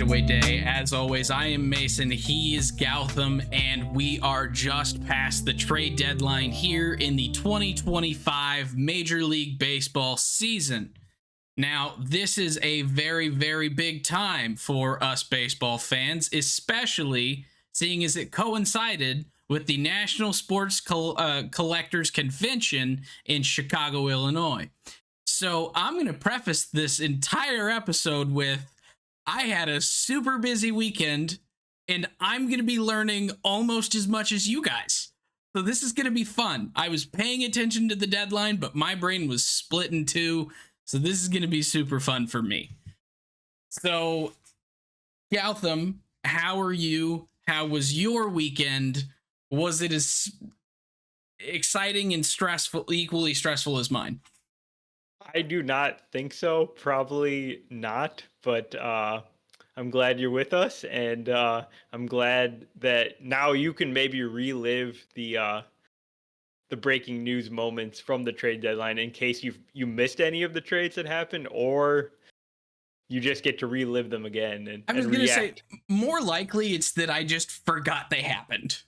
Getaway Day. As always, I am Mason, he is Gautham, and we are just past the trade deadline here in the 2025 Major League Baseball season. Now, this is a very, very big time for us baseball fans, especially seeing as it coincided with the National Sports Collectors Convention in Chicago, Illinois. So I'm going to preface this entire episode with, I had a super busy weekend and I'm going to be learning almost as much as you guys. So this is going to be fun. I was paying attention to the deadline, but my brain was split in two. So this is going to be super fun for me. So, Gautham, how are you? How was your weekend? Was it as exciting and stressful, equally stressful as mine? I do not think so. Probably not, but I'm glad you're with us, and I'm glad that now you can maybe relive the breaking news moments from the trade deadline in case you missed any of the trades that happened, or you just get to relive them again and I was going to say, react. more likely it's that I just forgot they happened.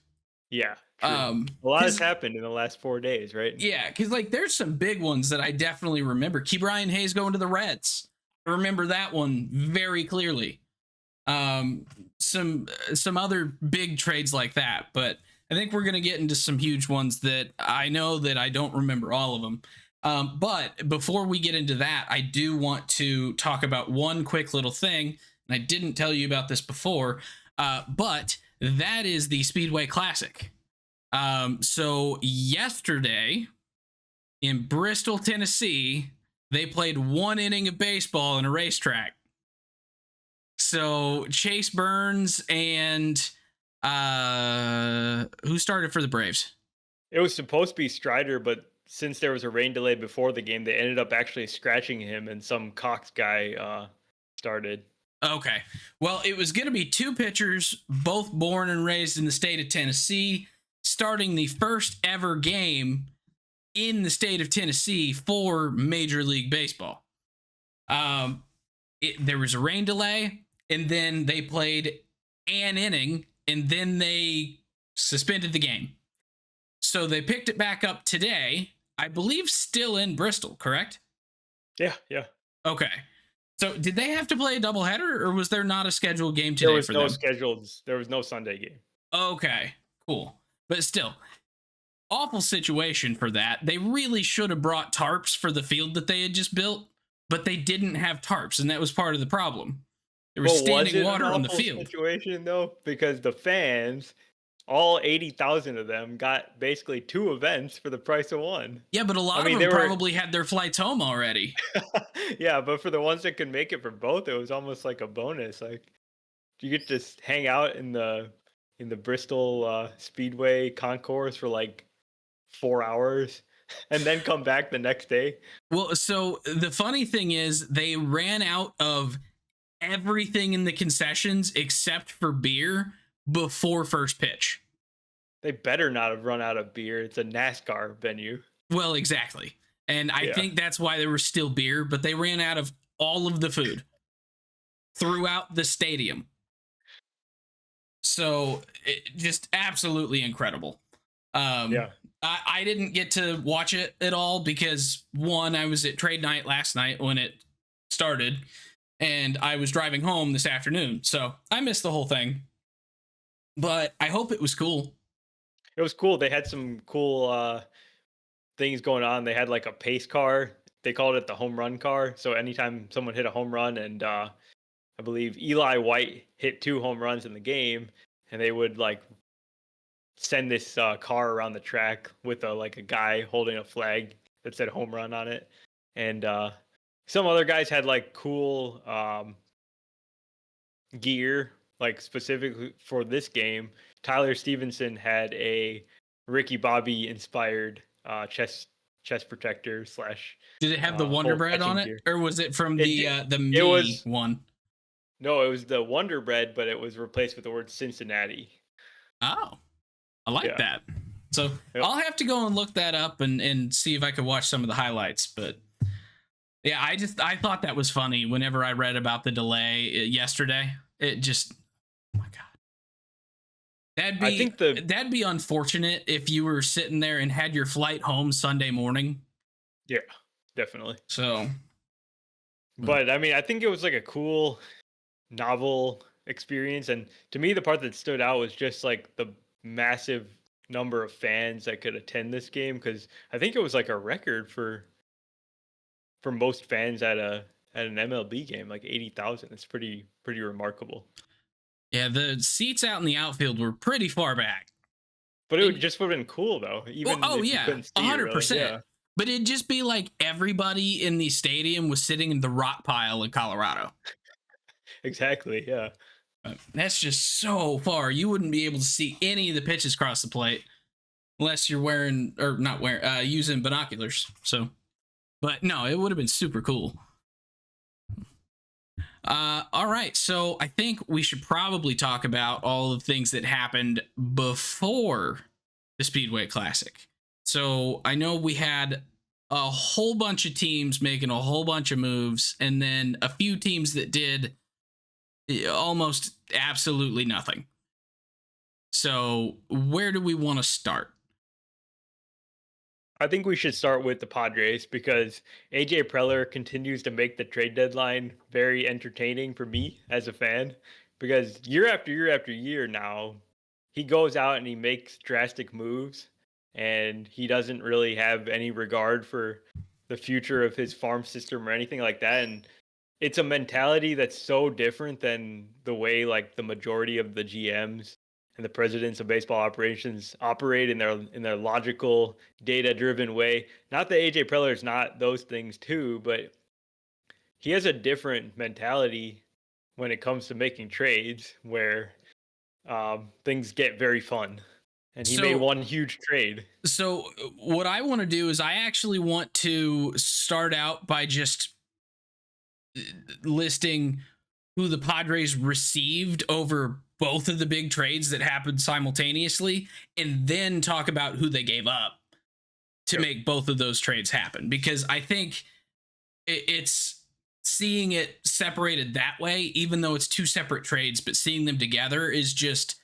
Yeah, true. A lot has happened in the last 4 days, right? Yeah, because like there's some big ones that I definitely remember. Brian Hayes going to the Reds. I remember that one very clearly. Some other big trades like that, but I think we're gonna get into some huge ones that I know that I don't remember all of them. But before we get into that, I do want to talk about one quick little thing, and I didn't tell you about this before, but that is the Speedway Classic. So yesterday in Bristol, Tennessee, they played one inning of baseball in a racetrack. So Chase Burns and who started for the Braves? It was supposed to be Strider, but since there was a rain delay before the game, they ended up actually scratching him, and some Cox guy started. Okay. Well, it was going to be two pitchers, both born and raised in the state of Tennessee, starting the first ever game in the state of Tennessee for Major League Baseball. There was a rain delay, and then they played an inning, and then they suspended the game. So they picked it back up today, I believe still in Bristol, correct? Yeah. Okay. So did they have to play a doubleheader, or was there not a scheduled game today for them? There was no Sunday game. Okay, cool. But still, awful situation for that. They really should have brought tarps for the field that they had just built, but they didn't have tarps, and that was part of the problem. There was standing water on the field. Situation though, because the fans, all 80,000 of them, got basically two events for the price of one. Yeah, but a lot of them probably had their flights home already. Yeah, but for the ones that could make it for both, it was almost like a bonus. Like you get to hang out in the Bristol Speedway concourse for like 4 hours and then come back the next day. Well, so the funny thing is they ran out of everything in the concessions except for beer before first pitch. They better not have run out of beer. It's a NASCAR venue. Well, exactly. And I think that's why there was still beer, but they ran out of all of the food throughout the stadium. So just absolutely incredible. I didn't get to watch it at all because one, I was at trade night last night when it started, and I was driving home this afternoon. So I missed the whole thing, but I hope it was cool. It was cool. They had some cool things going on. They had like a pace car. They called it the home run car. So anytime someone hit a home run, and I believe Eli White hit 2 home runs in the game, and they would like send this car around the track with a guy holding a flag that said home run on it. And some other guys had like cool gear, like specifically for this game. Tyler Stevenson had a Ricky Bobby inspired chest protector / Did it have the Wonder Bread on it, gear. Or was it from the one? No, it was the Wonder Bread, but it was replaced with the word Cincinnati. Oh, I like that. So I'll have to go and look that up and see if I could watch some of the highlights. But yeah, I thought that was funny whenever I read about the delay yesterday. It just, oh my God. I think the That'd be unfortunate if you were sitting there and had your flight home Sunday morning. yeah, definitely. So, But I mean, I think it was like a cool, novel experience, and to me, the part that stood out was just like the massive number of fans that could attend this game, because I think it was like a record for most fans at an MLB game, like 80,000. It's pretty remarkable. yeah, the seats out in the outfield were pretty far back. But it would just would have been cool though, even Oh if you yeah, couldn't see it really. 100%. Yeah, But it'd just be like everybody in the stadium was sitting in the rock pile in Colorado. exactly. Yeah. That's just so far. You wouldn't be able to see any of the pitches cross the plate unless you're wearing or not wearing using binoculars. So, but no, it would have been super cool. All right, so I think we should probably talk about all the things that happened before the Speedway Classic. So I know we had a whole bunch of teams making a whole bunch of moves, and then a few teams that did almost absolutely nothing. So where do we want to start? I think we should start with the Padres because AJ Preller continues to make the trade deadline very entertaining for me as a fan. Because year after year after year now, he goes out and he makes drastic moves, and he doesn't really have any regard for the future of his farm system or anything like that. And it's a mentality that's so different than the way like the majority of the GMs and the presidents of baseball operations operate in their logical, data driven way. Not that AJ Preller is not those things too, but he has a different mentality when it comes to making trades where things get very fun. And he made one huge trade. So what I want to do is I actually want to start out by just listing who the Padres received over both of the big trades that happened simultaneously, and then talk about who they gave up to make both of those trades happen. Because I think it's seeing it separated that way, even though it's two separate trades, but seeing them together is just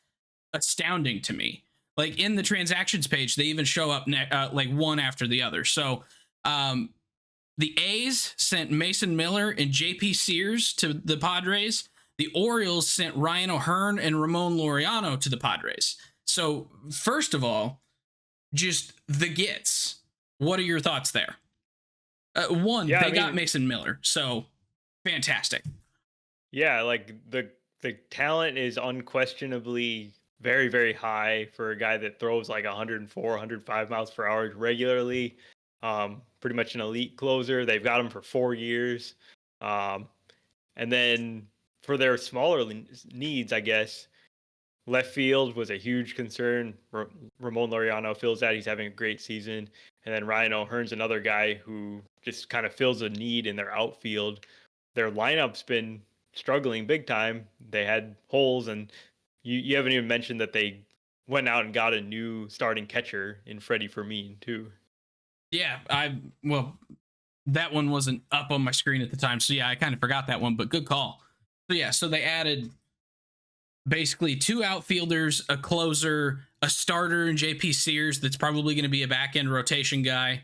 astounding to me. Like in the transactions page, they even show up like one after the other. So the A's sent Mason Miller and JP Sears to the Padres. The Orioles sent Ryan O'Hearn and Ramon Laureano to the Padres. So first of all, just the gets. What are your thoughts there? They got Mason Miller, so fantastic. Yeah, like the talent is unquestionably very, very high for a guy that throws like 104, 105 miles per hour regularly. Pretty much an elite closer. They've got him for 4 years. And then for their smaller needs, I guess, left field was a huge concern. Ramon Laureano fills that. He's having a great season. And then Ryan O'Hearn's another guy who just kind of fills a need in their outfield. Their lineup's been struggling big time. They had holes, and you haven't even mentioned that they went out and got a new starting catcher in Freddie Fermin too. Yeah, that one wasn't up on my screen at the time, so yeah, I kind of forgot that one, but good call. So yeah, so they added basically two outfielders, a closer, a starter in JP Sears that's probably going to be a back end rotation guy,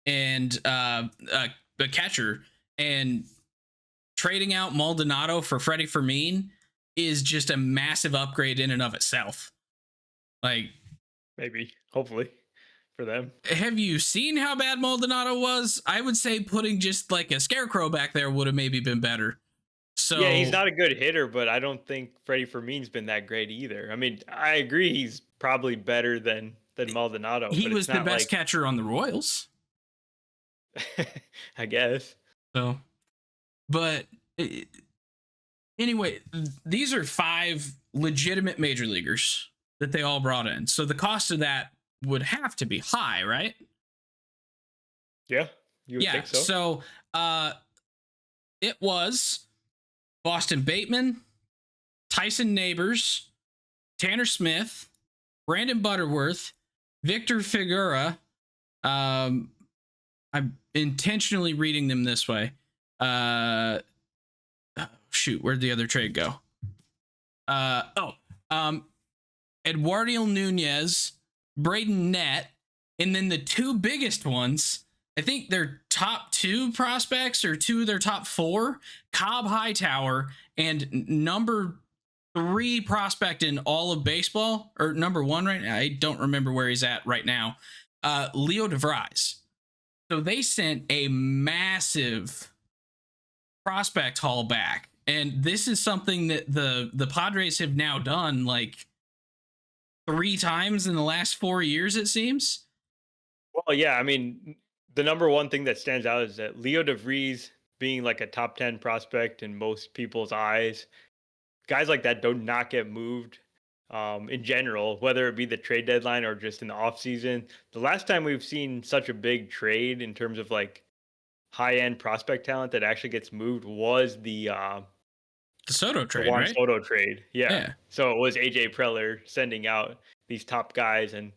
and a catcher. And trading out Maldonado for Freddie Fermin is just a massive upgrade in and of itself. Like, maybe, hopefully, for them. Have you seen how bad Maldonado was? I would say putting just like a scarecrow back there would have maybe been better. So yeah, he's not a good hitter, but I don't think Freddie Fermin's been that great either. I mean, I agree he's probably better than Maldonado. He was the best catcher on the Royals. I guess. So, but anyway, these are 5 legitimate major leaguers that they all brought in. So the cost of that would have to be high, right? Yeah, you would think so. So it was Boston Bateman, Tyson Neighbors, Tanner Smith, Brandon Butterworth, Victor Figueroa. I'm intentionally reading them this way. Shoot, where'd the other trade go? Uh oh, um, Eduardo Nunez, Braden Nett, and then the two biggest ones, I think their top two prospects or two of their top four, Cobb Hightower and number three prospect in all of baseball, or number one right now. I don't remember where he's at right now. Leo DeVries. So they sent a massive prospect haul back. And this is something that the Padres have now done like three times in the last 4 years, it seems. Well, yeah, I mean, the number one thing that stands out is that Leo DeVries being like a top 10 prospect in most people's eyes, guys like that do not get moved in general, whether it be the trade deadline or just in the offseason. The last time we've seen such a big trade in terms of like high end prospect talent that actually gets moved was The Soto the trade, Juan right? Soto trade. Yeah. Yeah. So it was AJ Preller sending out these top guys. And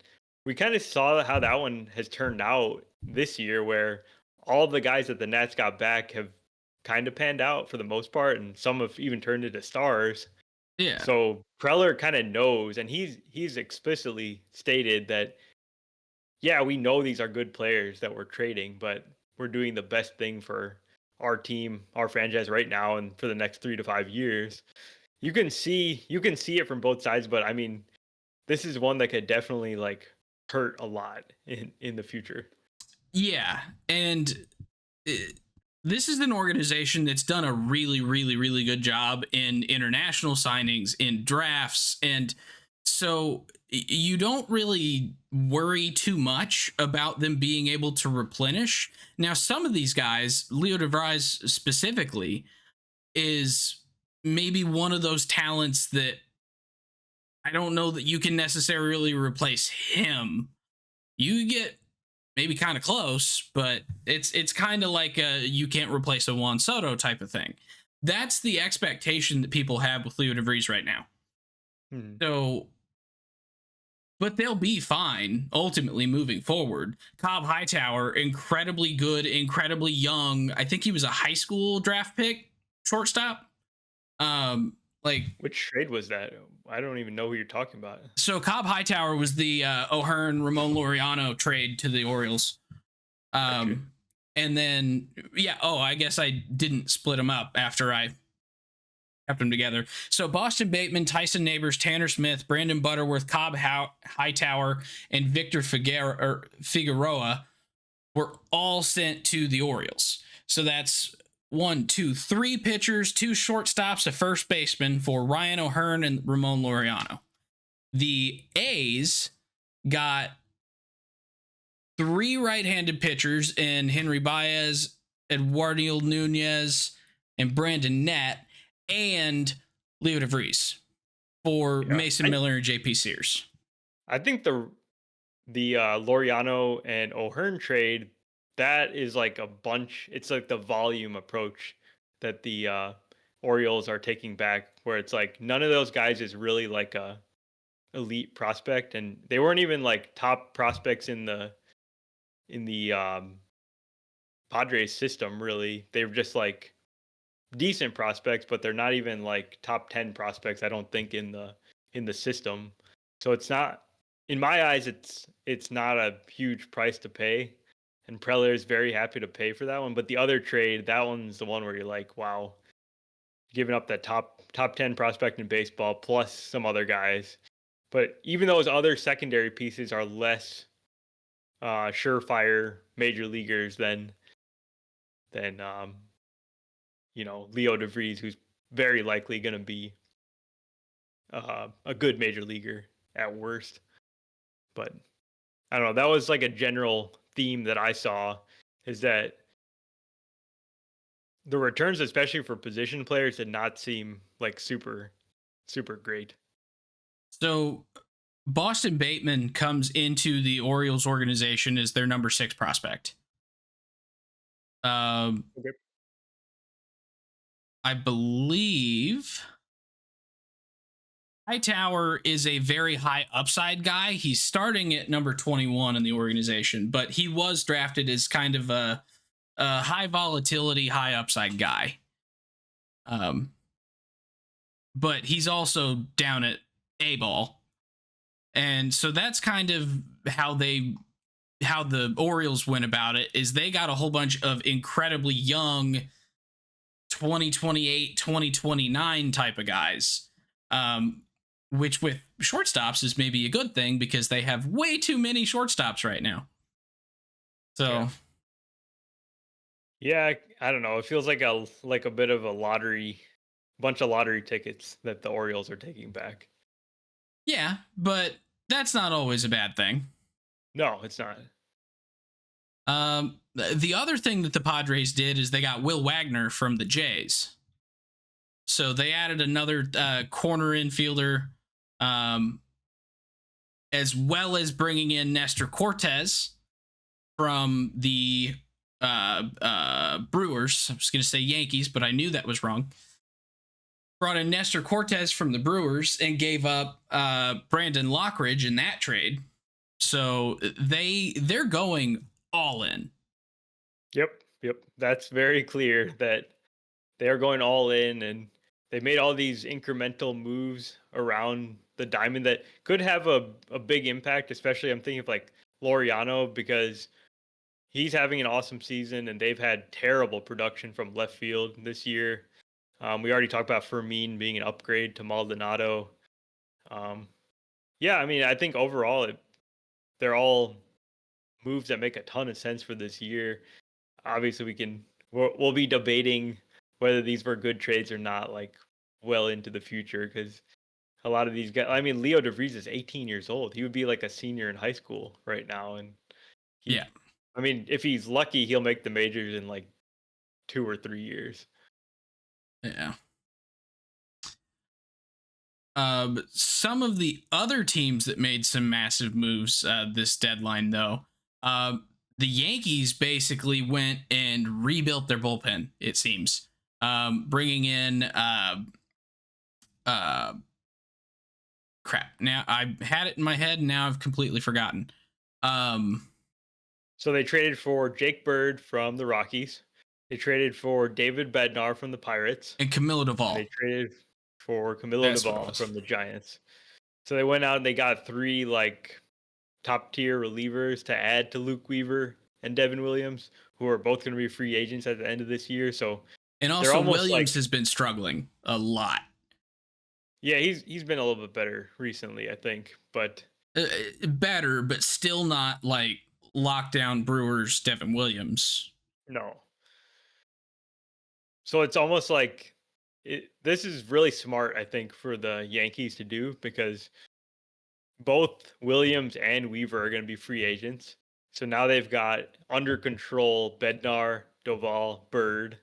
we kind of saw how that one has turned out this year, where all of the guys that the Nats got back have kind of panned out for the most part. And some have even turned into stars. Yeah. So Preller kind of knows, and he's explicitly stated that, yeah, we know these are good players that we're trading, but we're doing the best thing for our team, our franchise right now, and for the next 3 to 5 years. You can see it from both sides, but I mean, this is one that could definitely like hurt a lot in the future. Yeah. And this is an organization that's done a really, really, really good job in international signings, in drafts. And so you don't really worry too much about them being able to replenish. Now, some of these guys, Leo DeVries specifically, is maybe one of those talents that I don't know that you can necessarily replace him. You get maybe kind of close, but it's kind of like you can't replace a Juan Soto type of thing. That's the expectation that people have with Leo DeVries right now. Hmm. So, but they'll be fine ultimately moving forward. Cobb Hightower, incredibly good, incredibly young. I think he was a high school draft pick, shortstop. Like Which trade was that? I don't even know who you're talking about. so, Cobb Hightower was the O'Hearn Ramon Laureano trade to the Orioles. Gotcha. And then yeah, oh, I guess I didn't split them up after I kept them together. So Boston Bateman, Tyson Neighbors, Tanner Smith, Brandon Butterworth, Cobb Hightower, and Victor Figueroa were all sent to the Orioles. So that's 1, 2, 3 pitchers, 2 shortstops, a first baseman for Ryan O'Hearn and Ramon Laureano. The A's got 3 right-handed pitchers in Henry Baez, Eduardo Nunez, and Brandon Nett, and Leo DeVries for Mason Miller and JP Sears. I think the Laureano and O'Hearn trade, that is like a bunch. It's like the volume approach that the Orioles are taking back, where it's like none of those guys is really like a elite prospect, and they weren't even like top prospects in the Padres system. Really, they were just like decent prospects, but they're not even like top 10 prospects, I don't think, in the system. So it's not, in my eyes, it's not a huge price to pay, and Preller is very happy to pay for that one. But the other trade, that one's the one where you're like, wow, giving up that top 10 prospect in baseball plus some other guys. But even those other secondary pieces are less surefire major leaguers than Leo DeVries, who's very likely going to be a good major leaguer at worst. But I don't know. That was like a general theme that I saw, is that the returns, especially for position players, did not seem like super, super great. So Boston Bateman comes into the Orioles organization as their number 6 prospect. Okay. I believe Hightower is a very high upside guy. He's starting at number 21 in the organization, but he was drafted as kind of a high volatility, high upside guy. but he's also down at A ball. And so that's kind of how the Orioles went about it, is they got a whole bunch of incredibly young 2028, 2029 type of guys. Which with shortstops is maybe a good thing because they have way too many shortstops right now. So yeah, I don't know. It feels like a bit of a bunch of lottery tickets that the Orioles are taking back. yeah, but that's not always a bad thing. No, it's not. The other thing that the Padres did is they got Will Wagner from the Jays. So they added another corner infielder, as well as bringing in Nestor Cortez from the Brewers. I was going to say Yankees, but I knew that was wrong. Brought in Nestor Cortez from the Brewers and gave up Brandon Lockridge in that trade. So they're going all in. Yep. That's very clear that they're going all in, and they made all these incremental moves around the diamond that could have a big impact. Especially, I'm thinking of like Laureano, because he's having an awesome season, and they've had terrible production from left field this year. We already talked about Fermin being an upgrade to Maldonado. Yeah, I mean, I think overall they're all moves that make a ton of sense for this year. Obviously, we'll be debating whether these were good trades or not, like well into the future, because a lot of these guys. I mean, Leo DeVries is 18 years old. He would be like a senior in high school right now, and Yeah. I mean, if he's lucky, he'll make the majors in like 2 or 3 years. Yeah. Some of the other teams that made some massive moves this deadline, though, the Yankees basically went and rebuilt their bullpen. It seems, bringing in crap. Now I had it in my head, and now I've completely forgotten. So they traded for Jake Bird from the Rockies. They traded for David Bednar from the Pirates. And Camilo Duvall. And they traded for Camilo Duvall from the Giants. So they went out and they got 3 like top tier relievers to add to Luke Weaver and Devin Williams, who are both going to be free agents at the end of this year. So and also Williams has been struggling a lot. Yeah, he's been a little bit better recently, I think, but better, but still not like lockdown Brewers Devin Williams. No. So it's almost like this is really smart, I think, for the Yankees to do, because both Williams and Weaver are going to be free agents. So now they've got under control Bednar, Doval, Bird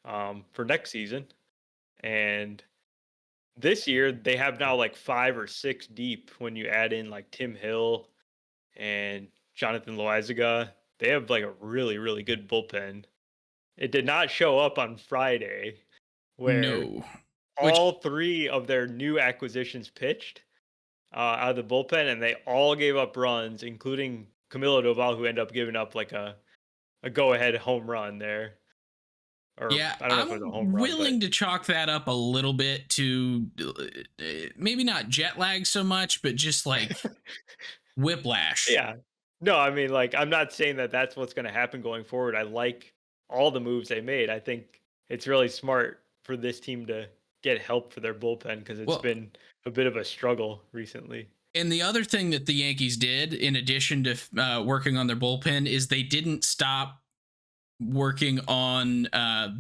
for next season. And this year they have now like 5 or 6 deep when you add in like Tim Hill and Jonathan Loaizaga. They have like a really, really good bullpen. It did not show up on Friday, where all 3 of their new acquisitions pitched out of the bullpen, and they all gave up runs, including Camilo Doval, who ended up giving up like a go-ahead home run there. Or, yeah, I don't know if it was a home run. Willing to chalk that up a little bit to maybe not jet lag so much, but just like whiplash. Yeah. No, I mean, like, I'm not saying that that's what's going to happen going forward. I like all the moves they made. I think it's really smart for this team to get help for their bullpen, because it's been a bit of a struggle recently. And the other thing that the Yankees did, in addition to working on their bullpen, is they didn't stop working on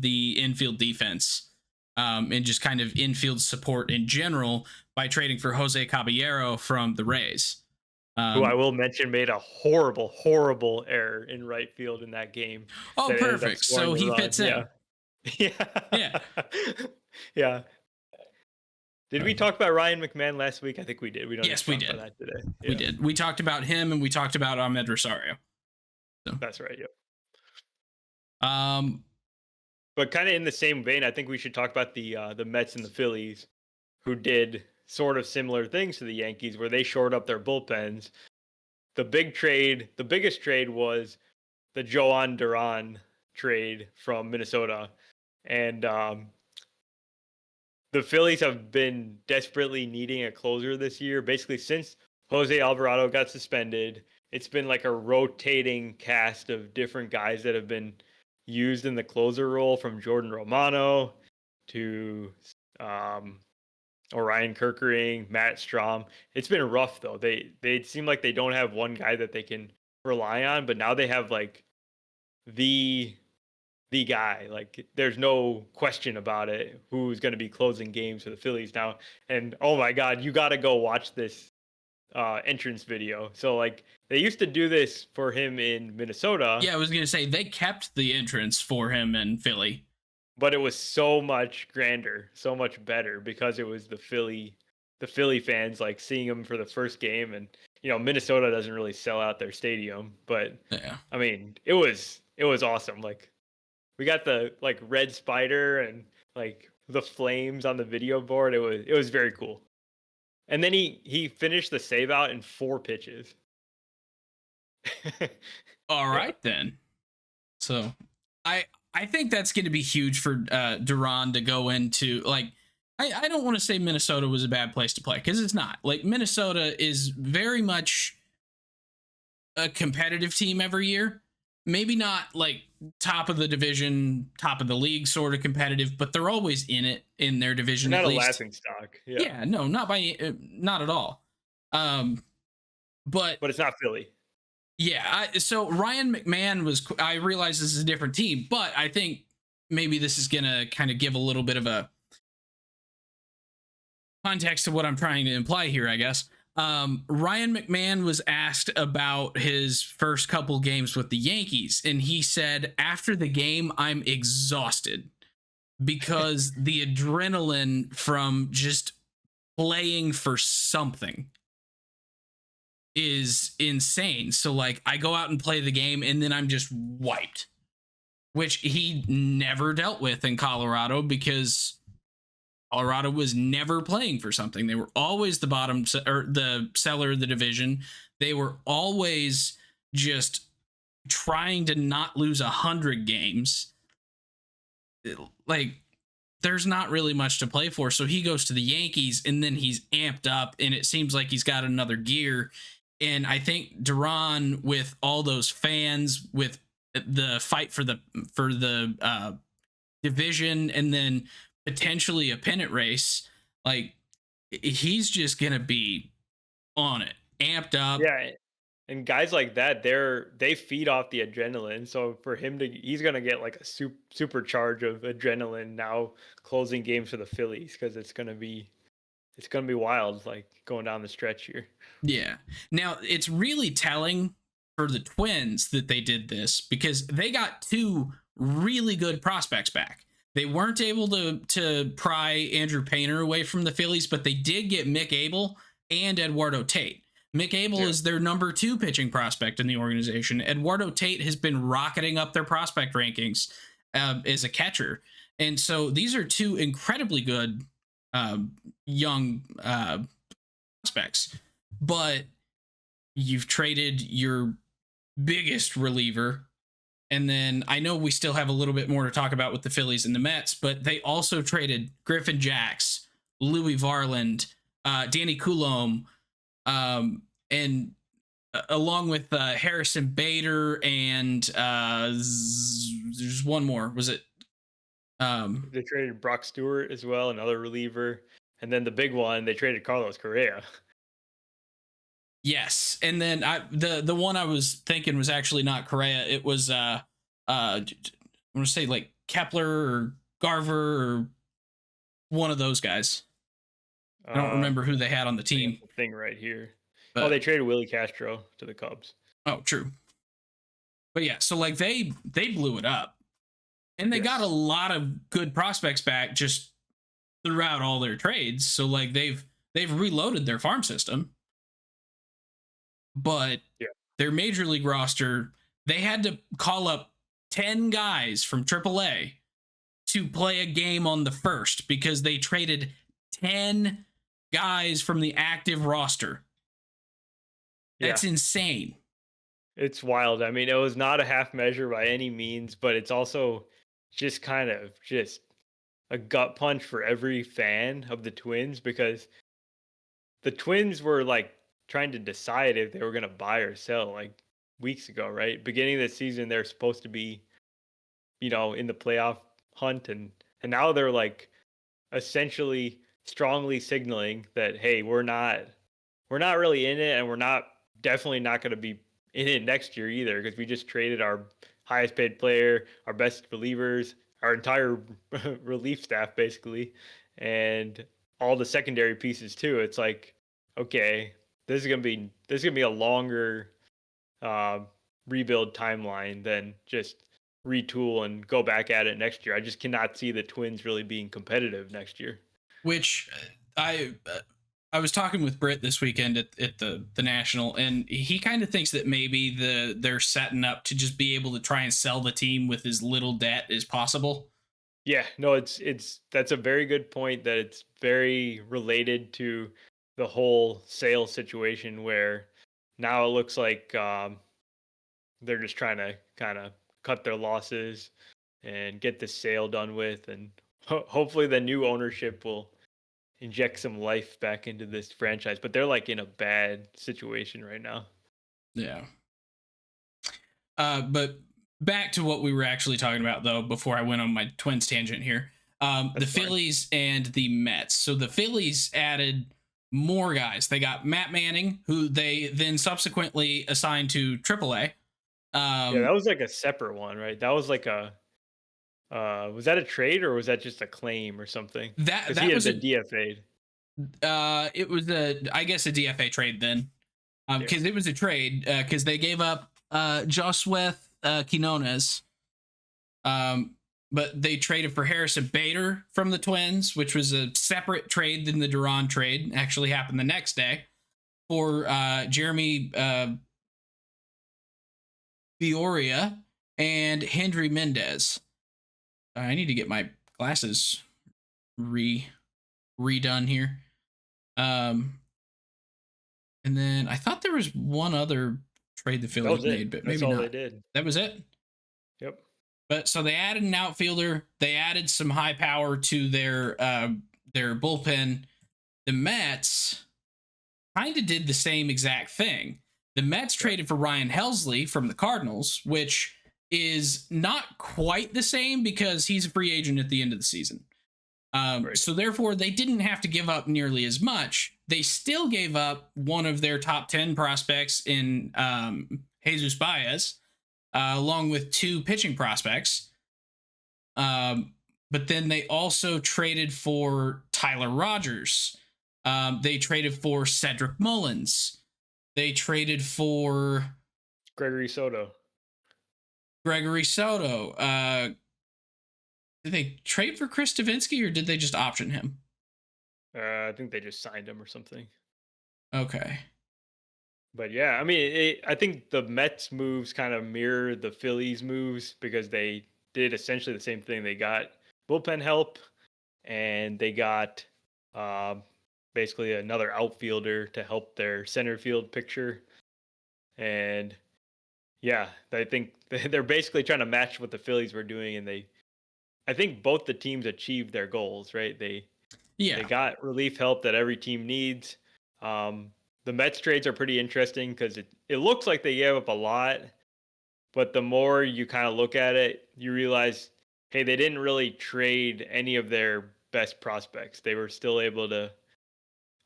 the infield defense and just kind of infield support in general by trading for Jose Caballero from the Rays. Who I will mention made a horrible, horrible error in right field in that game. Oh, perfect. So he fits in. Yeah. Yeah. Did we talk about Ryan McMahon last week? I think we did. Yes, we did. That today. We did. We talked about him, and we talked about Ahmed Rosario. So. That's right. Yep. But kind of in the same vein, I think we should talk about the Mets and the Phillies, who did sort of similar things to the Yankees, where they shored up their bullpens. The biggest trade was the Joan Duran trade from Minnesota. And the Phillies have been desperately needing a closer this year. Basically, since Jose Alvarado got suspended, it's been like a rotating cast of different guys that have been used in the closer role, from Jordan Romano to um, Orion Kerkering, Matt Strom. It's been rough though. They seem like they don't have one guy that they can rely on, but now they have like the the guy. Like there's no question about it who's going to be closing games for the Phillies now. And oh my God, you got to go watch this entrance video. So like they used to do this for him in Minnesota. Yeah, I was gonna say they kept the entrance for him in Philly. But it was so much grander, so much better because it was the Philly fans like seeing him for the first game. And Minnesota doesn't really sell out their stadium, but Yeah. I mean it was awesome. Like we got the like red spider and like the flames on the video board. It was very cool. And then he finished the save out in 4 pitches. All Yeah. right then. So I think that's going to be huge for Duran to go into. Like, I don't want to say Minnesota was a bad place to play, because it's not. Like, Minnesota is very much a competitive team every year. Maybe not like top of the division, top of the league sort of competitive, but they're always in it in their division. Not at a least. laughing stock. Yeah. Yeah, no, not at all. But But it's not Philly. yeah, so Ryan McMahon was. I realize this is a different team, but I think maybe this is gonna kind of give a little bit of a context to what I'm trying to imply here, I guess. Ryan McMahon was asked about his first couple games with the Yankees, and he said, after the game, I'm exhausted because the adrenaline from just playing for something is insane. So like I go out and play the game and then I'm just wiped, which he never dealt with in Colorado, because Colorado was never playing for something. They were always the bottom or the seller of the division. They were always just trying to not lose 100 games. Like there's not really much to play for. So he goes to the Yankees and then he's amped up and it seems like he's got another gear. And I think Duran, with all those fans, with the fight for the division, and then potentially a pennant race, like he's just gonna be on it, amped up. Yeah. And guys like that, they feed off the adrenaline. So for him he's gonna get like a super charge of adrenaline now closing games for the Phillies, because it's gonna be wild, like going down the stretch here. Yeah. Now it's really telling for the Twins that they did this, because they got 2 really good prospects back. They weren't able to pry Andrew Painter away from the Phillies, but they did get Mick Abel and Eduardo Tate. Mick Abel is their number 2 pitching prospect in the organization. Eduardo Tate has been rocketing up their prospect rankings as a catcher. And so these are 2 incredibly good young prospects. But you've traded your biggest reliever. And then I know we still have a little bit more to talk about with the Phillies and the Mets, but they also traded Griffin Jacks, Louis Varland, Danny Coulombe, and along with Harrison Bader, and there's one more. Was it? They traded Brock Stewart as well, another reliever. And then the big one, they traded Carlos Correa. Yes, and then the one I was thinking was actually not Correa. It was I'm gonna say like Kepler or Garver or one of those guys. I don't remember who they had on the team. Thing right here. But, they traded Willie Castro to the Cubs. Oh, true. But yeah, so like they blew it up, and they got a lot of good prospects back just throughout all their trades. So like they've reloaded their farm system. But their major league roster, they had to call up 10 guys from AAA to play a game on the first, because they traded 10 guys from the active roster. That's insane. It's wild. I mean, it was not a half measure by any means, but it's also just kind of just a gut punch for every fan of the Twins because the Twins were like trying to decide if they were going to buy or sell like weeks ago, right? Beginning of the season, they're supposed to be, in the playoff hunt, and now they're like essentially strongly signaling that hey, we're not really in it, and we're not definitely not going to be in it next year either because we just traded our highest paid player, our best relievers, our entire relief staff basically, and all the secondary pieces too. It's like, okay, this is gonna be a longer uh, rebuild timeline than just retool and go back at it next year. I just cannot see the Twins really being competitive next year. Which I was talking with Britt this weekend at the national, and he kind of thinks that maybe they're setting up to just be able to try and sell the team with as little debt as possible. Yeah, no, it's that's a very good point that it's very related to the whole sales situation where now it looks like they're just trying to kind of cut their losses and get this sale done with, and hopefully the new ownership will inject some life back into this franchise. But they're like in a bad situation right now. Yeah. But back to what we were actually talking about, though, before I went on my Twins tangent here. The That's fine. Phillies and the Mets. So the Phillies added more guys. They got Matt Manning, who they then subsequently assigned to AAA. Yeah, that Um, was like a separate one, right? That was like a was that a trade or was that just a claim or something? that Because he that had was been DFA'd. it was I guess a DFA trade then, Yeah, because it was a trade because they gave up Josue Quinones. Um, but they traded for Harrison Bader from the Twins, which was a separate trade than the Duran trade. Actually happened the next day for Jeremy Fioria and Hendry Mendez. I need to get my glasses redone here. Um, and then I thought there was one other trade the that was Phillies it. made, but That's maybe all they not. did. That was it. Yep. But so they added an outfielder. They added some high power to their bullpen. The Mets kind of did the same exact thing. The Mets Yep. traded for Ryan Helsley from the Cardinals, which is not quite the same because he's a free agent at the end of the season. Right. So therefore, they didn't have to give up nearly as much. They still gave up one of their top 10 prospects in Jesus Baez, along with two pitching prospects. Um, but then they also traded for Tyler Rogers. They traded for Cedric Mullins. They traded for Gregory Soto. Gregory Soto. Did they trade for Chris Davinsky or did they just option him? I think they just signed him or something. Okay. But yeah, I mean, I think the Mets moves kind of mirror the Phillies moves because they did essentially the same thing. They got bullpen help and they got um, basically another outfielder to help their center field picture. And yeah, I think they're basically trying to match what the Phillies were doing, and I think both the teams achieved their goals, right? They Yeah. got relief help that every team needs. The Mets trades are pretty interesting because it looks like they gave up a lot, but the more you kind of look at it, you realize, hey, they didn't really trade any of their best prospects. They were still able to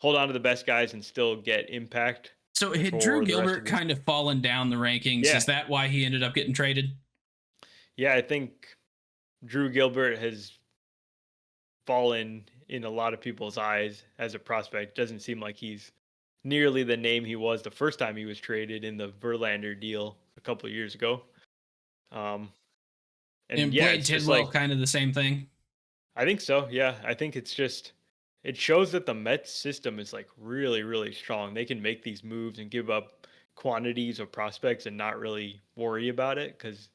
hold on to the best guys and still get impact So had Drew for the rest Gilbert of this. kind of fallen down the rankings? Yeah, Is that why he ended up getting traded? yeah, I think Drew Gilbert has fallen in a lot of people's eyes as a prospect. Doesn't seem like he's nearly the name he was the first time he was traded in the Verlander deal a couple of years ago. Um, and And yeah, Blade it's just Tidwell, like kind of the same thing. I think so. Yeah, I think it's just it shows that the Mets system is like really, really strong. They can make these moves and give up quantities of prospects and not really worry about it because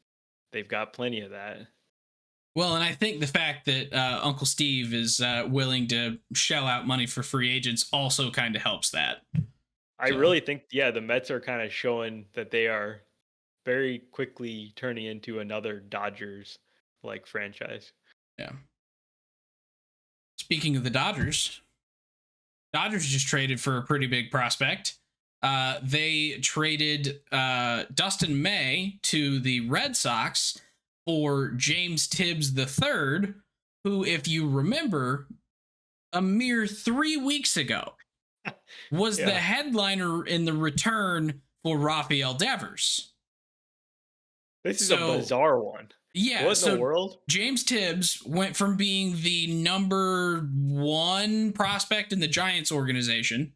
they've got plenty of that. Well, and I think the fact that Uncle Steve is willing to shell out money for free agents also kind of helps that. I So, really think, yeah, the Mets are kind of showing that they are very quickly turning into another Dodgers like franchise. yeah. speaking of the Dodgers, Dodgers just traded for a pretty big prospect. They traded Dustin May to the Red Sox for James Tibbs III, who, if you remember, a mere 3 weeks ago was the Yeah. headliner in the return for Rafael Devers. This is a So, bizarre one. yeah, What in the so world? James Tibbs went from being the number one prospect in the Giants organization,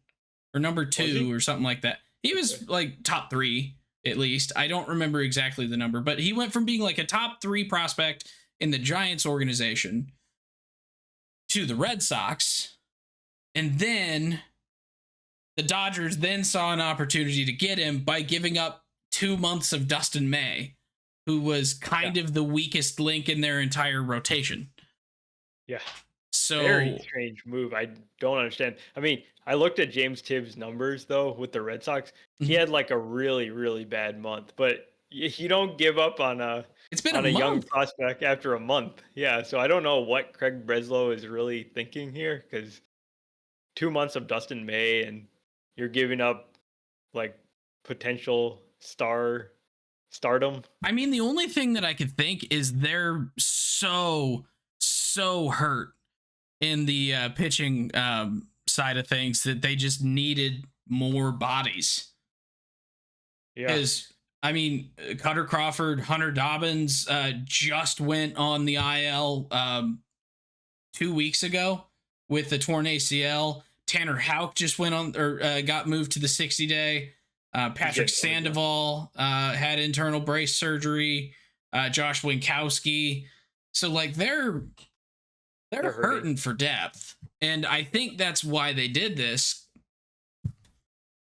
or number Was two, he? or something like that. He Okay. was like top three, at least. I don't remember exactly the number, but he went from being like a top three prospect in the Giants organization to the Red Sox. And then the Dodgers then saw an opportunity to get him by giving up 2 months of Dustin May, who was kind of the weakest link in their entire rotation. Yeah. Very So, strange move. I don't understand. I mean, I looked at James Tibbs' numbers though with the Red Sox. He had like a really, really bad month, but you don't give up it's been a on a young month. prospect after a month. Yeah, so I don't know what Craig Breslow is really thinking here because 2 months of Dustin May and you're giving up like potential stardom. I mean, the only thing that I could think is they're so hurt in the pitching side of things that they just needed more bodies. Yeah, Because I mean, Cutter Crawford, Hunter Dobbins just went on the IL 2 weeks ago with the torn ACL. Tanner Houck just went on or got moved to the 60-day. Patrick getting older. Sandoval had internal brace surgery. Josh Winkowski. So like they're hurting. hurting for depth, and I think that's why they did this.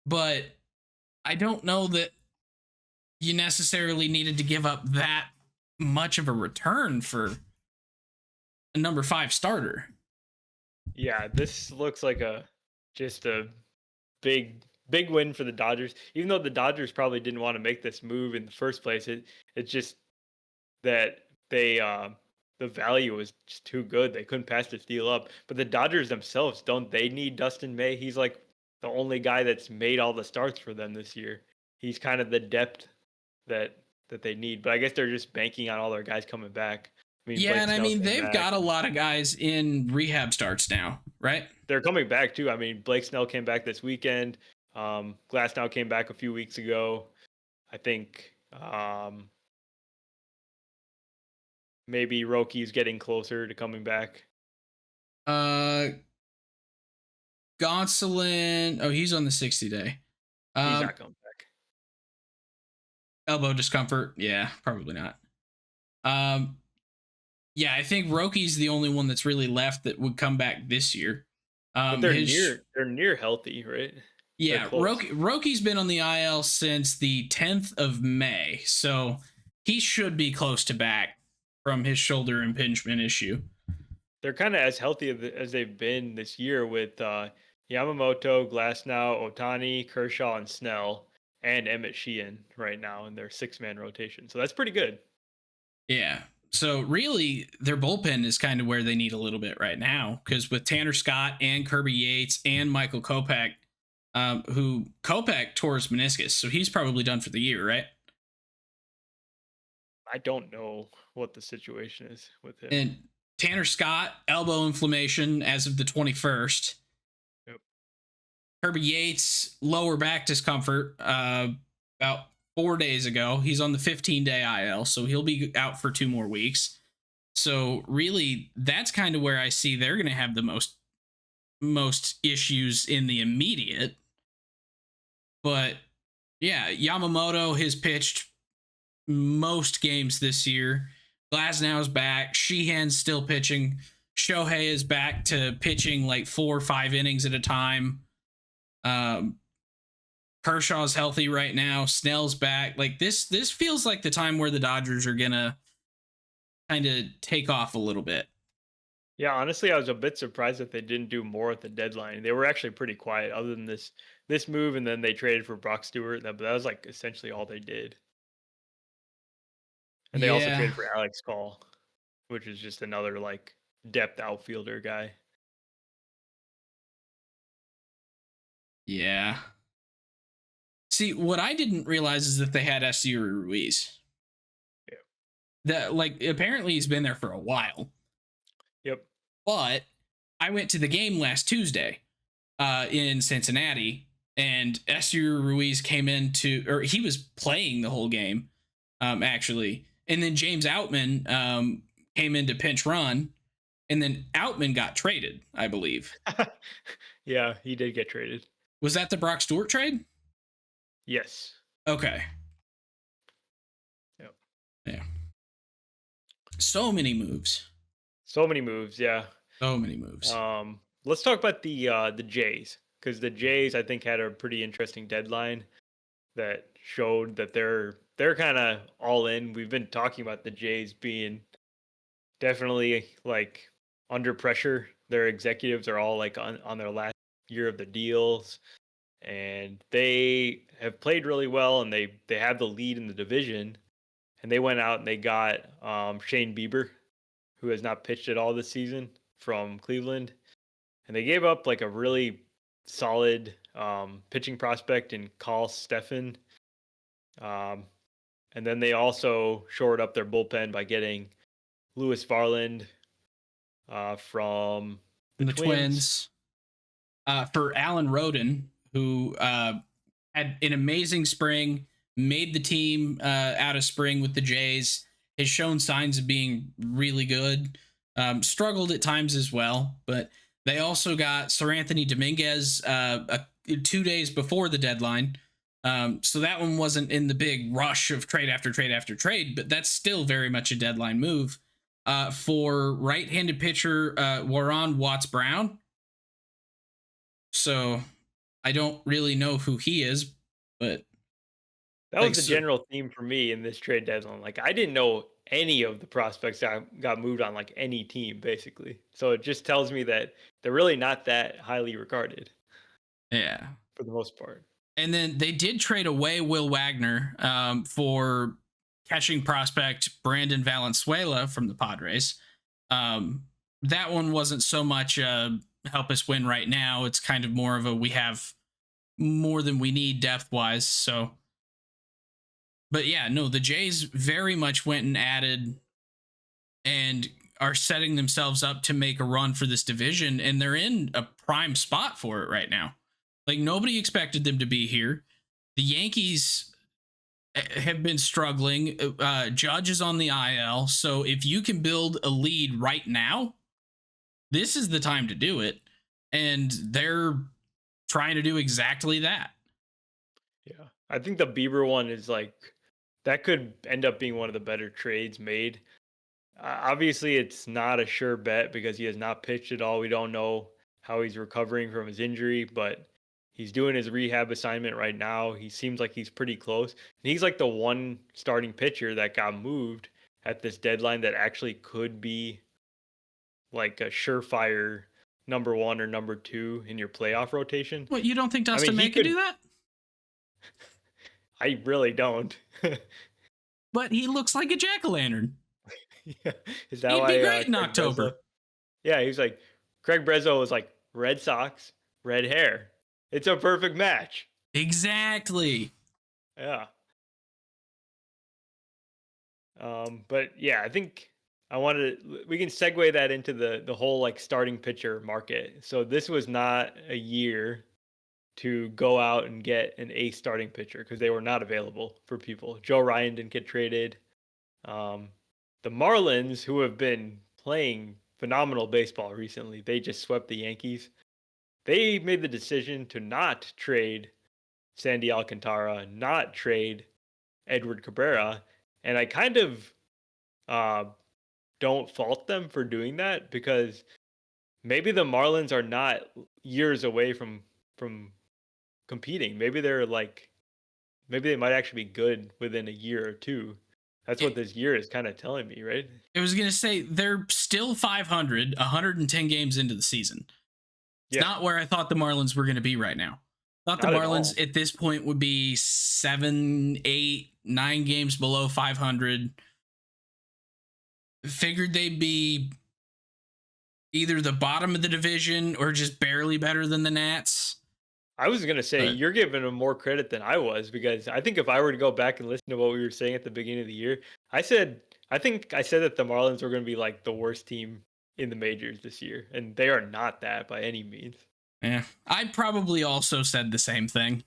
But I don't know that you necessarily needed to give up that much of a return for a number 5 starter. Yeah, this looks like just a big win for the Dodgers. Even though the Dodgers probably didn't want to make this move in the first place, it's just that the value was just too good. They couldn't pass this deal up. But the Dodgers themselves, don't they need Dustin May? He's like the only guy that's made all the starts for them this year. He's kind of the depth that they need. But I guess they're just banking on all their guys coming back. I mean, Yeah, Blake and I Snell mean came they've back. got a lot of guys in rehab starts now, right? They're coming back too. I mean, Blake Snell came back this weekend. Glasnow came back a few weeks ago. I think maybe Roki's getting closer to coming back. Gonsolin, oh, he's on the 60-day. He's not coming back. Elbow discomfort, yeah, probably not. Yeah, I think Roki's the only one that's really left that would come back this year. But they're near healthy, right? Yeah, Roki's been on the IL since the 10th of May, so he should be close to back from his shoulder impingement issue. They're kind of as healthy as they've been this year with Yamamoto, Glasnow, Otani, Kershaw, and Snell, and Emmett Sheehan right now in their 6-man rotation. So that's pretty good. Yeah. So really, their bullpen is kind of where they need a little bit right now, because with Tanner Scott and Kirby Yates and Michael Kopech, who Kopech tore his meniscus, so he's probably done for the year, right? I don't know what the situation is with him. And Tanner Scott, elbow inflammation as of the 21st. Yep. Kirby Yates, lower back discomfort about 4 days ago. He's on the 15-day IL, so he'll be out for 2 more weeks. So really, that's kind of where I see they're going to have the most issues in the immediate. But yeah, Yamamoto has pitched most games this year. Glasnow's back. Sheehan's still pitching. Shohei is back to pitching like 4 or 5 innings at a time. Kershaw's healthy right now. Snell's back. Like this feels like the time where the Dodgers are gonna kind of take off a little bit. Yeah, honestly, I was a bit surprised that they didn't do more at the deadline. They were actually pretty quiet, other than this move, and then they traded for Brock Stewart. But that was like essentially all they did. And they also traded for Alex Call, which is just another like depth outfielder guy. Yeah. See, what I didn't realize is that they had SU Ruiz. Yeah. That like apparently he's been there for a while. Yep. But I went to the game last Tuesday in Cincinnati, and SU Ruiz came into, or he was playing the whole game, actually. And then James Outman came in to pinch run, and then Outman got traded, I believe. Yeah, he did get traded. Was that the Brock Stewart trade? Yes. Okay. Yep. Yeah. So many moves. So many moves. Yeah. So many moves. Let's talk about the Jays, because the Jays I think had a pretty interesting deadline that showed that they're kind of all in. We've been talking about the Jays being definitely like under pressure. Their executives are all like on their last year of the deals, and they have played really well, and they have the lead in the division, and they went out and they got Shane Bieber, who has not pitched at all this season, from Cleveland, and they gave up like a really solid pitching prospect in Carl Steffen. Um, and then they also shored up their bullpen by getting Lewis Varland from the Twins. For Alan Roden, who had an amazing spring, made the team out of spring with the Jays, has shown signs of being really good. Struggled at times as well, but they also got Sir Anthony Dominguez 2 days before the deadline. So that one wasn't in the big rush of trade after trade after trade, but that's still very much a deadline move. For right-handed pitcher Warren Watts Brown. So I don't really know who he is, but that was the general theme for me in this trade deadline. Like I didn't know any of the prospects that got moved on like any team basically. So it just tells me that they're really not that highly regarded. Yeah, for the most part. And then they did trade away Will Wagner for catching prospect Brandon Valenzuela from the Padres. That one wasn't so much help us win right now. It's kind of more of a we have more than we need depth wise. So, but yeah, no, the Jays very much went and added and are setting themselves up to make a run for this division, and they're in a prime spot for it right now. Like nobody expected them to be here. The Yankees have been struggling. Judge is on the IL, so if you can build a lead right now, this is the time to do it, and they're trying to do exactly that. Yeah, I think the Bieber one is like that could end up being one of the better trades made. Obviously, it's not a sure bet because he has not pitched at all. We don't know how he's recovering from his injury, but he's doing his rehab assignment right now. He seems like he's pretty close. And he's like the one starting pitcher that got moved at this deadline that actually could be like a surefire number one or number two in your playoff rotation. What, you don't think Dustin May could do that? I really don't. But he looks like a jack-o'-lantern. Yeah. Is that He'd why, be great in October. Yeah, he was like, Craig Brezzo was like, Red Sox, red hair. It's a perfect match. Exactly. Yeah. But yeah, I think we can segue that into the whole like starting pitcher market. So this was not a year to go out and get an ace starting pitcher because they were not available for people. Joe Ryan didn't get traded. The Marlins, who have been playing phenomenal baseball recently, they just swept the Yankees. They made the decision to not trade Sandy Alcantara, not trade Edward Cabrera, and I kind of don't fault them for doing that because maybe the Marlins are not years away from competing. Maybe they might actually be good within a year or two. That's what this year is kind of telling me, right? I was going to say they're still 500, 110 games into the season. It's not where I thought the Marlins were going to be right now. Thought the Marlins at this point would be 7, 8, 9 games below 500. Figured they'd be either the bottom of the division or just barely better than the Nats. I was gonna say But you're giving him more credit than I was because I think if I were to go back and listen to what we were saying at the beginning of the year, I said I think I said that the Marlins were gonna be like the worst team in the majors this year, and they are not that by any means. yeah, I probably also said the same thing.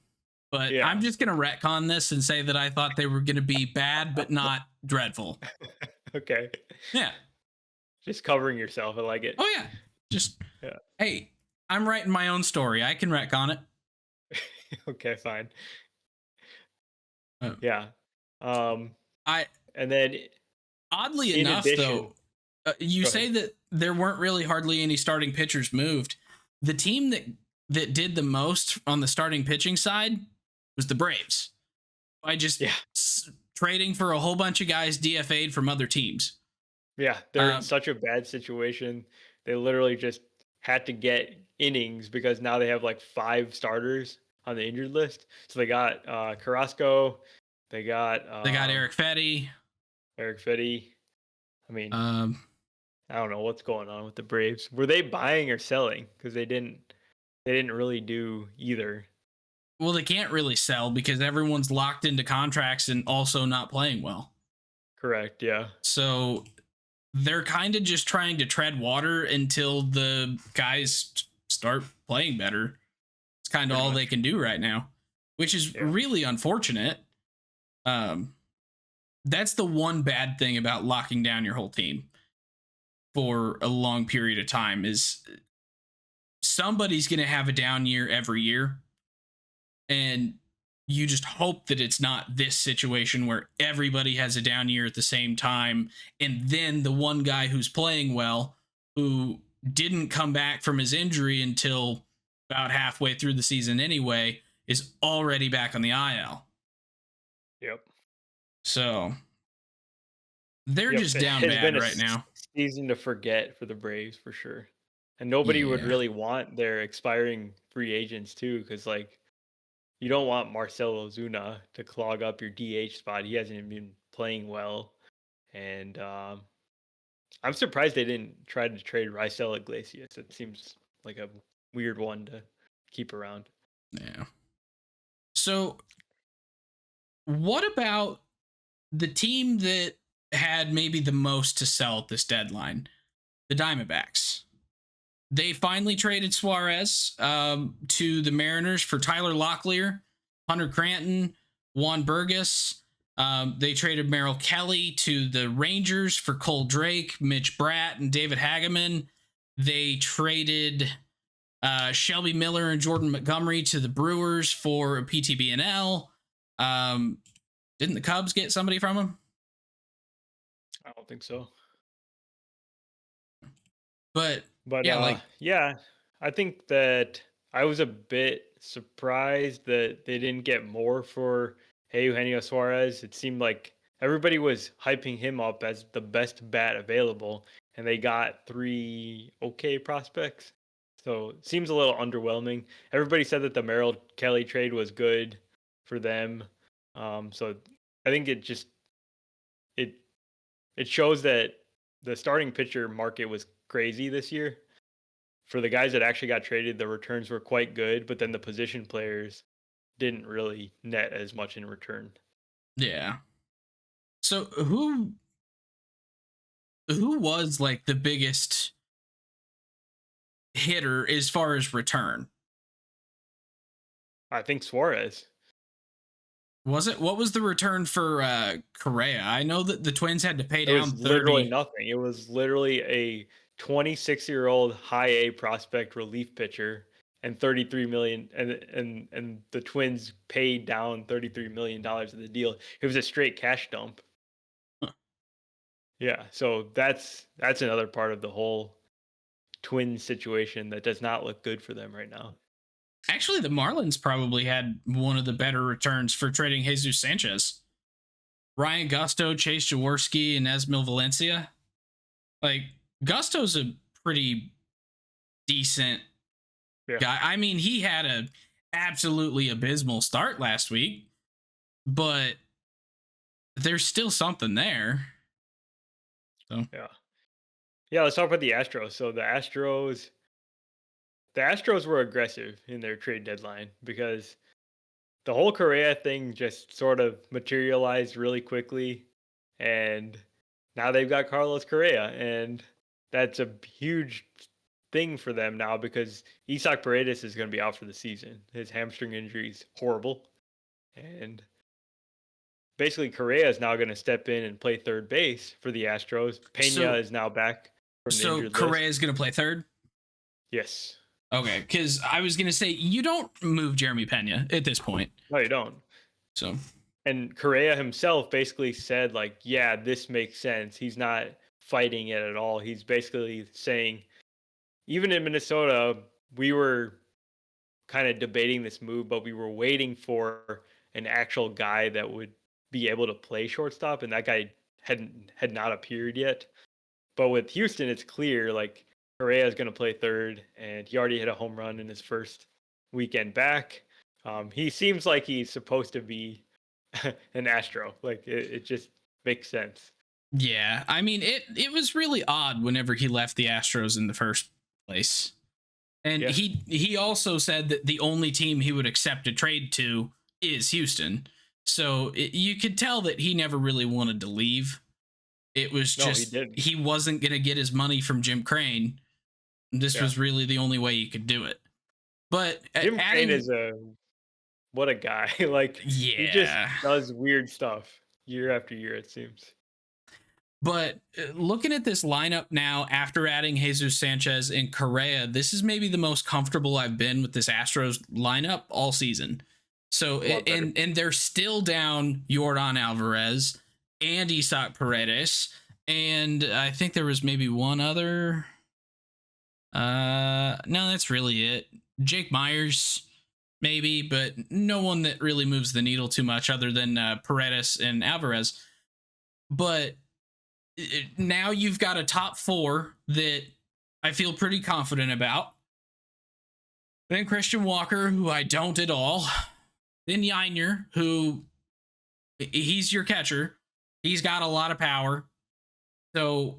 But I'm Yeah. just gonna retcon this and say that I thought they were gonna be bad, but not dreadful. Okay. Yeah. Just covering yourself. I like it. Oh yeah. Just Yeah. hey, I'm writing my own story. I can retcon it. Okay, fine. Uh, Yeah. Um, I and then oddly in enough, addition, though, you go ahead. say that there weren't really hardly any starting pitchers moved. The team that did the most on the starting pitching side was the Braves. By just Yeah. trading for a whole bunch of guys DFA'd from other teams. Yeah, they're in Um, such a bad situation. They literally just had to get innings because now they have like 5 starters on the injured list. So they got Carrasco, they got they got Eric Fetty. Eric Fetty. I mean, Um, I don't know what's going on with the Braves. Were they buying or selling? Because they didn't really do either. well, they can't really sell because everyone's locked into contracts and also not playing well. Correct. Yeah. So they're kind of just trying to tread water until the guys start playing better. It's kind of Pretty all they much. can do right now, which is Yeah. really unfortunate. Um, that's the one bad thing about locking down your whole team for a long period of time is somebody's going to have a down year every year, and you just hope that it's not this situation where everybody has a down year at the same time, and then the one guy who's playing well, who didn't come back from his injury until about halfway through the season anyway, is already back on the IL. Yep. So they're Yep. just It down has bad been a right now. season to forget for the Braves for sure. And nobody would Yeah. really want their expiring free agents too, because like you don't want Marcelo Ozuna to clog up your DH spot. He hasn't even been playing well, and I'm surprised they didn't try to trade Raisel Iglesias. It seems like a weird one to keep around. Yeah. So what about the team that had maybe the most to sell at this deadline? The Diamondbacks. They finally traded Suarez to the Mariners for Tyler Locklear, Hunter Cranton, Juan Burgess. They traded Merrill Kelly to the Rangers for Cole Drake, Mitch Bratt, and David Hageman. They traded Shelby Miller and Jordan Montgomery to the Brewers for a PTBNL. Didn't the Cubs get somebody from him? I don't think so. But But yeah, like yeah, I think that I was a bit surprised that they didn't get more for Eugenio Suarez. It seemed like everybody was hyping him up as the best bat available, and they got 3 okay prospects. So it seems a little underwhelming. Everybody said that the Merrill Kelly trade was good for them. So I think it it shows that the starting pitcher market was crazy this year. For the guys that actually got traded, the returns were quite good, but then the position players didn't really net as much in return. yeah. So who was like the biggest hitter as far as return? I think Suarez. Was it what was the return for Correa? I know that the Twins had to pay It was down literally 30. nothing. It was literally a 26-year-old high A prospect relief pitcher and 33 million and the Twins paid down 33 million dollars of the deal. It was a straight cash dump. Huh. Yeah, so that's another part of the whole Twins situation that does not look good for them right now. Actually, the Marlins probably had one of the better returns for trading Jesus Sanchez. Ryan Gusto, Chase Jaworski, and Esmil Valencia. Like Gusto's a pretty decent Yeah. guy. I mean, he had a absolutely abysmal start last week, but there's still something there. So Yeah. Yeah, let's talk about the Astros. So the Astros, the Astros were aggressive in their trade deadline because the whole Correa thing just sort of materialized really quickly, and now they've got Carlos Correa, and that's a huge thing for them now because Isaac Paredes is going to be out for the season. His hamstring injury is horrible, and basically Correa is now going to step in and play third base for the Astros. Pena So is now back from the so injured list. Correa is going to play third. Yes. Okay, because I was going to say you don't move Jeremy Pena at this point. No, you don't. So And Correa himself basically said, like, yeah, this makes sense. He's not fighting it at all. He's basically saying, even in Minnesota, we were kind of debating this move, but we were waiting for an actual guy that would be able to play shortstop, and that guy had not appeared yet. But with Houston, it's clear like Correa is going to play third, and he already hit a home run in his first weekend back. He seems like he's supposed to be an Astro. Like it just makes sense. yeah, I mean it was really odd whenever he left the Astros in the first place. And Yeah. he also said that the only team he would accept a trade to is Houston. So you could tell that he never really wanted to leave. It was No, he just didn't. he wasn't going to get his money from Jim Crane. This Yeah. was really the only way he could do it. But Jim adding, Crane is what a guy. Like he just yeah. does weird stuff year after year, it seems. But looking at this lineup now, after adding Jesus Sanchez and Correa, this is maybe the most comfortable I've been with this Astros lineup all season. So, and they're still down Yordan Alvarez and Isaac Paredes, and I think there was maybe one other. No, that's really it. Jake Myers, maybe, but no one that really moves the needle too much other than Paredes and Alvarez. But now you've got a top four that I feel pretty confident about. Then Christian Walker, who I don't at all. Then Yiner, who he's your catcher. He's got a lot of power. So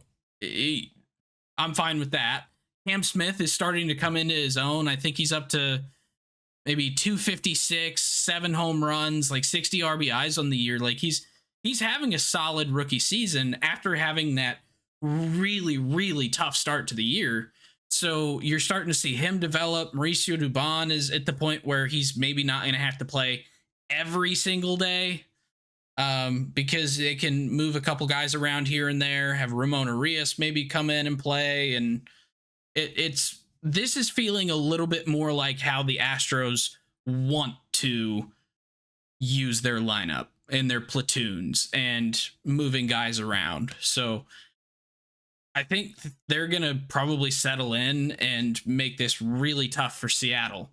I'm fine with that. Cam Smith is starting to come into his own. I think he's up to maybe 256, 7 home runs, like 60 RBIs on the year. Like he's having a solid rookie season after having that really, really tough start to the year. So you're starting to see him develop. Mauricio Dubon is at the point where he's maybe not going to have to play every single day because they can move a couple guys around here and there, have Ramon Arias maybe come in and play. And this is feeling a little bit more like how the Astros want to use their lineup and their platoons and moving guys around. So I think they're going to probably settle in and make this really tough for Seattle.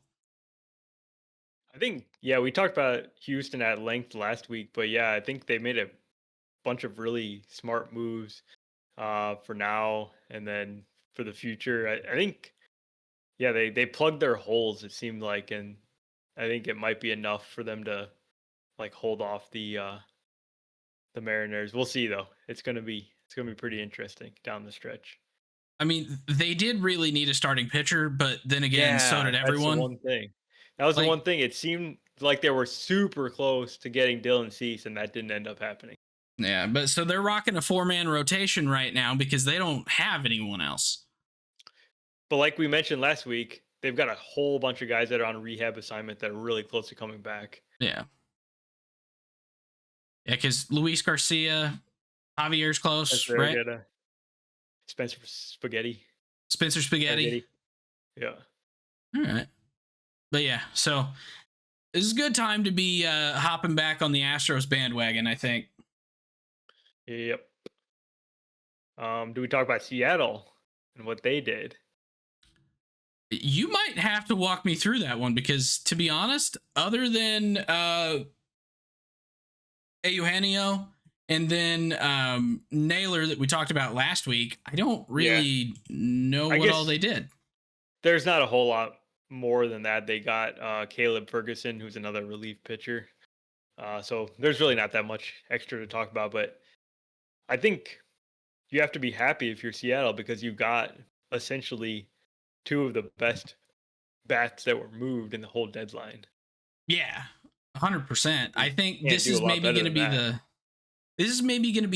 I think, yeah, we talked about Houston at length last week, but yeah, I think they made a bunch of really smart moves for now and then for the future. I think, yeah, they plugged their holes, it seemed like, and I think it might be enough for them to like hold off the Mariners. We'll see though. It's gonna be pretty interesting down the stretch. I mean, they did really need a starting pitcher, but then again, so did everyone. That's the one thing. That was the one thing. It seemed like they were super close to getting Dylan Cease, and that didn't end up happening. Yeah, but so they're rocking a 4-man rotation right now because they don't have anyone else. But like we mentioned last week, they've got a whole bunch of guys that are on rehab assignment that are really close to coming back. Yeah. Yeah, because Luis Garcia, Javier's close, right? Spencer Spaghetti. Spencer Spaghetti. Yeah. All right. But yeah, so this is a good time to be hopping back on the Astros bandwagon, I think. Yep. Do we talk about Seattle and what they did? You might have to walk me through that one because, to be honest, other than Eugenio and then Naylor that we talked about last week, I don't really know what all they did. There's not a whole lot more than that. They got Caleb Ferguson, who's another relief pitcher. So there's really not that much extra to talk about. But I think you have to be happy if you're Seattle because you've got essentially two of the best bats that were moved in the whole deadline. Yeah, 100%. I think Can't this do a is lot maybe better going to than be that.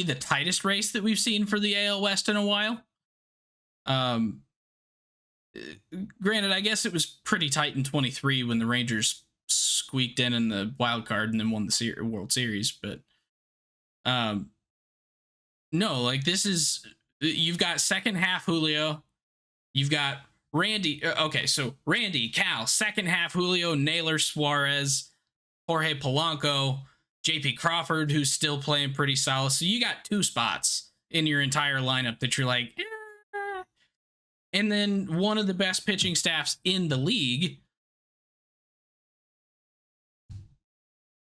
the tightest race that we've seen for the AL West in a while. Um, Granted, I guess it was pretty tight in 23 when the Rangers squeaked in the wild card and then won the World Series. But um, no, like this is, you've got second half Julio, you've got Randy. Okay, so Randy, Cal, second half Julio, Naylor, Suarez, Jorge Polanco, JP Crawford, who's still playing pretty solid. So you got two spots in your entire lineup that you're like, and then one of the best pitching staffs in the league.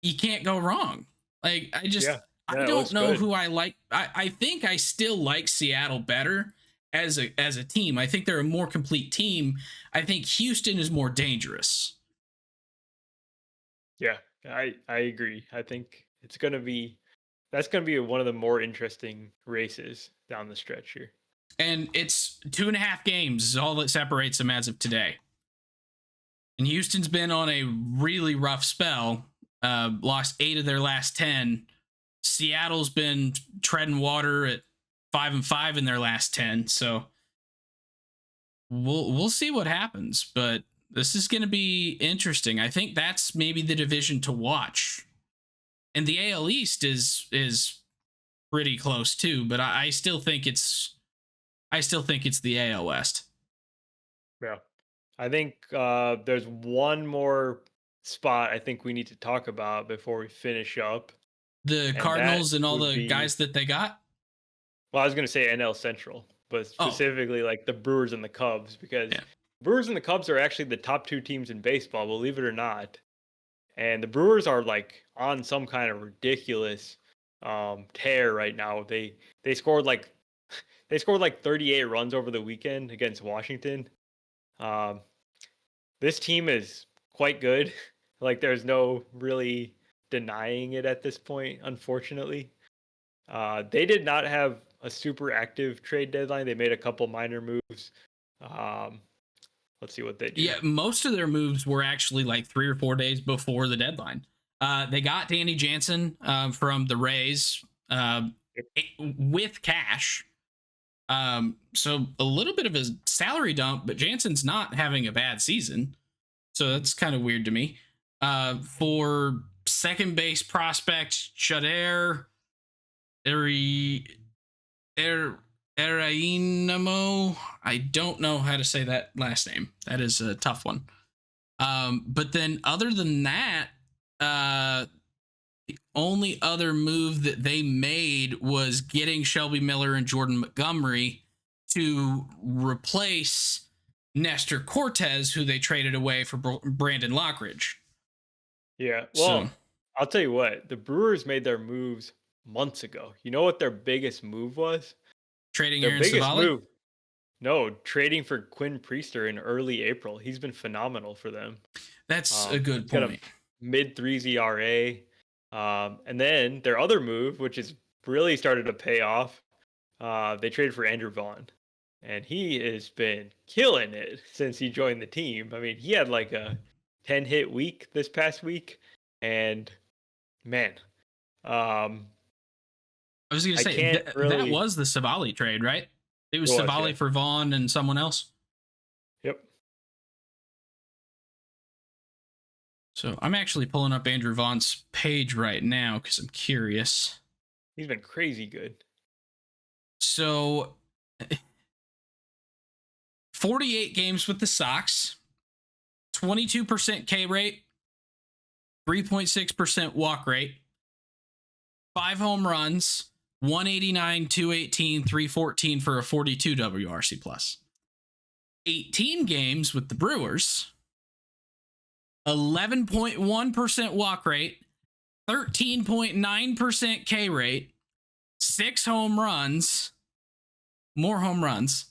You can't go wrong. Like, Yeah, I yeah, it don't looks know good. who I like. I think I still like Seattle better as a team. I think they're a more complete team. I think Houston is more dangerous. Yeah, I agree. I think that's gonna be one of the more interesting races down the stretch here. And it's 2.5 games is all that separates them as of today. And Houston's been on a really rough spell. Lost 8 of their last 10. Seattle's been treading water at 5-5 in their last 10. So we'll see what happens, but this is going to be interesting. I think that's maybe the division to watch. And the AL East is pretty close too, but I still think it's the AL West. Yeah. I think there's one more spot I think we need to talk about before we finish up, The and that Cardinals and all would the be, guys that they got. well, I was going to say NL Central, but Oh, specifically like the Brewers and the Cubs, because yeah. Brewers and the Cubs are actually the top 2 teams in baseball, believe it or not. And the Brewers are like on some kind of ridiculous tear right now. They scored like they scored like 38 runs over the weekend against Washington. Um, this team is quite good. Like there's no really denying it at this point, unfortunately. They did not have a super active trade deadline. They made a couple minor moves. Um, let's see what they do. Yeah, most of their moves were actually like 3 or 4 days before the deadline. They got Danny Jansen from the Rays with cash. So a little bit of a salary dump, but Jansen's not having a bad season. So that's kind of weird to me. For second base prospect, Shader Erainamo. I don't know how to say that last name. That is a tough one. But then other than that, the only other move that they made was getting Shelby Miller and Jordan Montgomery to replace Nestor Cortez, who they traded away for Brandon Lockridge. Yeah. So Well, I'll tell you what, the Brewers made their moves months ago. You know what their biggest move was? trading Their Aaron biggest Savali. move, no, trading for Quinn Priester in early April. He's been phenomenal for them. That's a good He's got a point. mid threes ERA. And then their other move, which has really started to pay off, they traded for Andrew Vaughn. And he has been killing it since he joined the team. I mean, he had like a 10-hit week this past week. And man, um, I was going to I say can't that really. was the Savali trade, right? It was It was, yeah. Savali for Vaughn and someone else. Yep. So I'm actually pulling up Andrew Vaughn's page right now because I'm curious. He's been crazy good. So 48 games with the Sox, 22% K rate, 3.6% walk rate, 5 home runs, 189, 218, 314 for a 42 WRC plus. 18 games with the Brewers, 11.1% walk rate, 13.9% K rate, 6 home runs, more home runs,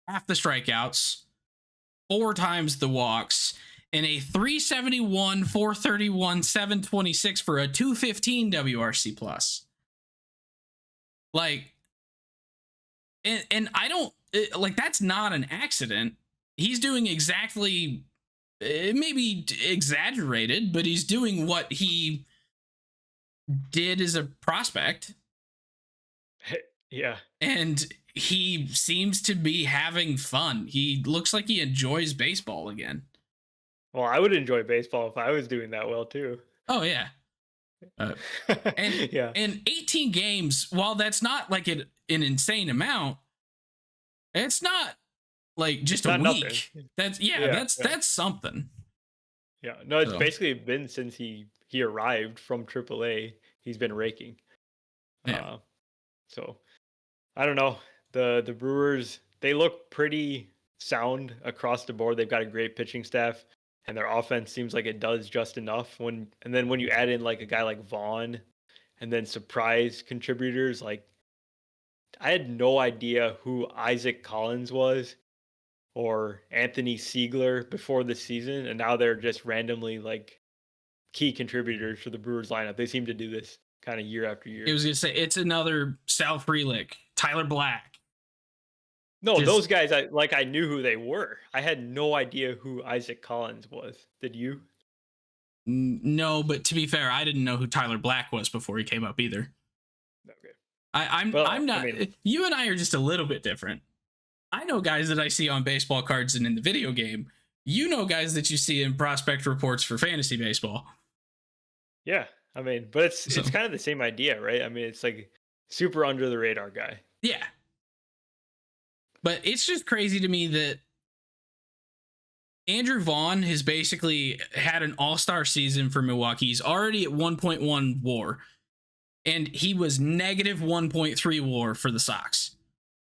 half the strikeouts, 4 times the walks, and a 371, 431, 726 for a 215 WRC plus. Like, and I don't like, that's not an accident. He's doing exactly maybe exaggerated, but he's doing what he did as a prospect, Yeah. and he seems to be having fun. He looks like he enjoys baseball again. Well, I would enjoy baseball if I was doing that well too. Oh yeah. Uh, and Yeah. and 18 games, while that's not like an insane amount, it's not like just a Not nothing. week. That's yeah, Yeah. Yeah. that's something. Yeah. No, it's So basically been since he arrived from AAA, he's been raking. yeah. Uh, so I don't know. The Brewers, they look pretty sound across the board. They've got a great pitching staff, and their offense seems like it does just enough. And then when you add in like a guy like Vaughn, and then surprise contributors like I had no idea who Isaac Collins was or Anthony Siegler before the season, and now they're just randomly like key contributors for the Brewers lineup. They seem to do this kind of year after I year. was gonna say it's another Sal Frelick, Tyler Black. No, Just those guys I knew who they were. I had no idea who Isaac Collins was. Did you? no, but to be fair, I didn't know who Tyler Black was before he came up either. Okay. I'm Well, I not. mean, You and I are just a little bit different. I know guys that I see on baseball cards and in the video game. You know guys that you see in prospect reports for fantasy baseball. yeah. I mean, but So it's kind of the same idea, right? I mean, it's like super under the radar guy. yeah, but it's just crazy to me that Andrew Vaughn has basically had an all-star season for Milwaukee. He's already at 1.1 WAR, and he was negative 1.3 WAR for the Sox.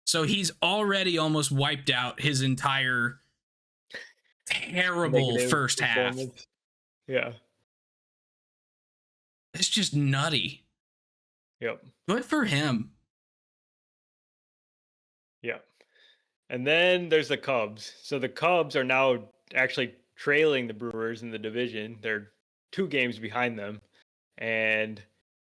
So he's already almost wiped out his entire terrible Negative first half. performance. Yeah. It's just nutty. Yep. Good for him. Yeah. And then there's the Cubs. So the Cubs are now actually trailing the Brewers in the division. They're 2 games behind them. And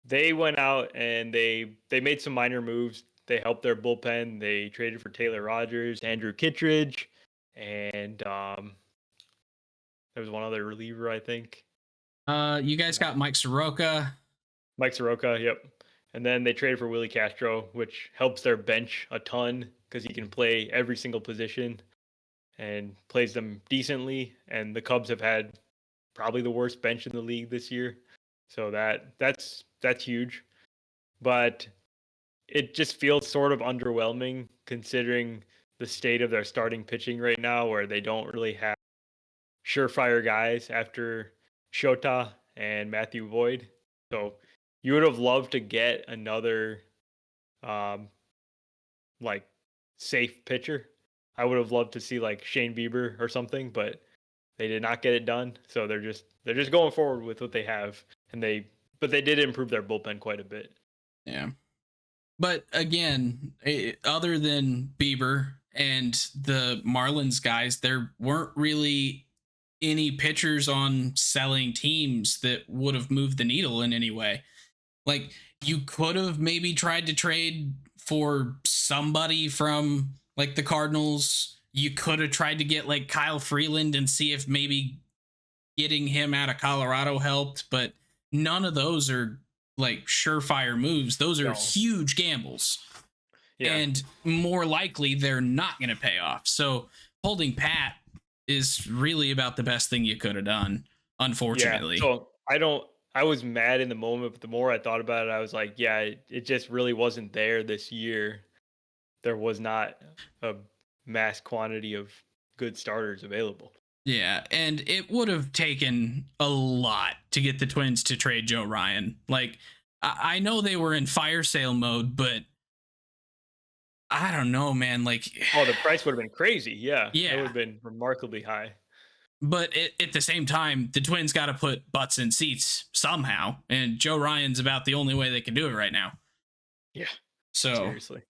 they went out and they made some minor moves. They helped their bullpen. They traded for Taylor Rogers, Andrew Kittredge, and there was one other reliever, I think. You guys got Mike Soroka. Mike Soroka, yep. And then they traded for Willie Castro, which helps their bench a ton because he can play every single position and plays them decently. And the Cubs have had probably the worst bench in the league this year, so that's huge. But it just feels sort of underwhelming considering the state of their starting pitching right now, where they don't really have surefire guys after Shota and Matthew Void. So you would have loved to get another um like safe pitcher. I would have loved to see like Shane Bieber or something, but they did not get it done. So they're just going forward with what they have, and but they did improve their bullpen quite a bit. Yeah. But again, other than Bieber and the Marlins guys, there weren't really any pitchers on selling teams that would have moved the needle in any way. Like, you could have maybe tried to trade for somebody from like the Cardinals. You could have tried to get like Kyle Freeland and see if maybe getting him out of Colorado helped, but none of those are like surefire moves. Those are No. huge gambles. Yeah. And more likely they're not going to pay off. So holding pat is really about the best thing you could have done, unfortunately. Yeah. So I was mad in the moment, but the more I thought about it, I was like, yeah, it just really wasn't there this year. There was not a mass quantity of good starters available. Yeah, and it would have taken a lot to get the Twins to trade Joe Ryan. Like, I know they were in fire sale mode, but I don't know, man. Like, Oh, the price would have been crazy. Yeah. Yeah. It would have been remarkably high. but at the same time, the Twins got to put butts in seats somehow, and Joe Ryan's about the only way they can do it right now. Yeah. So, Seriously.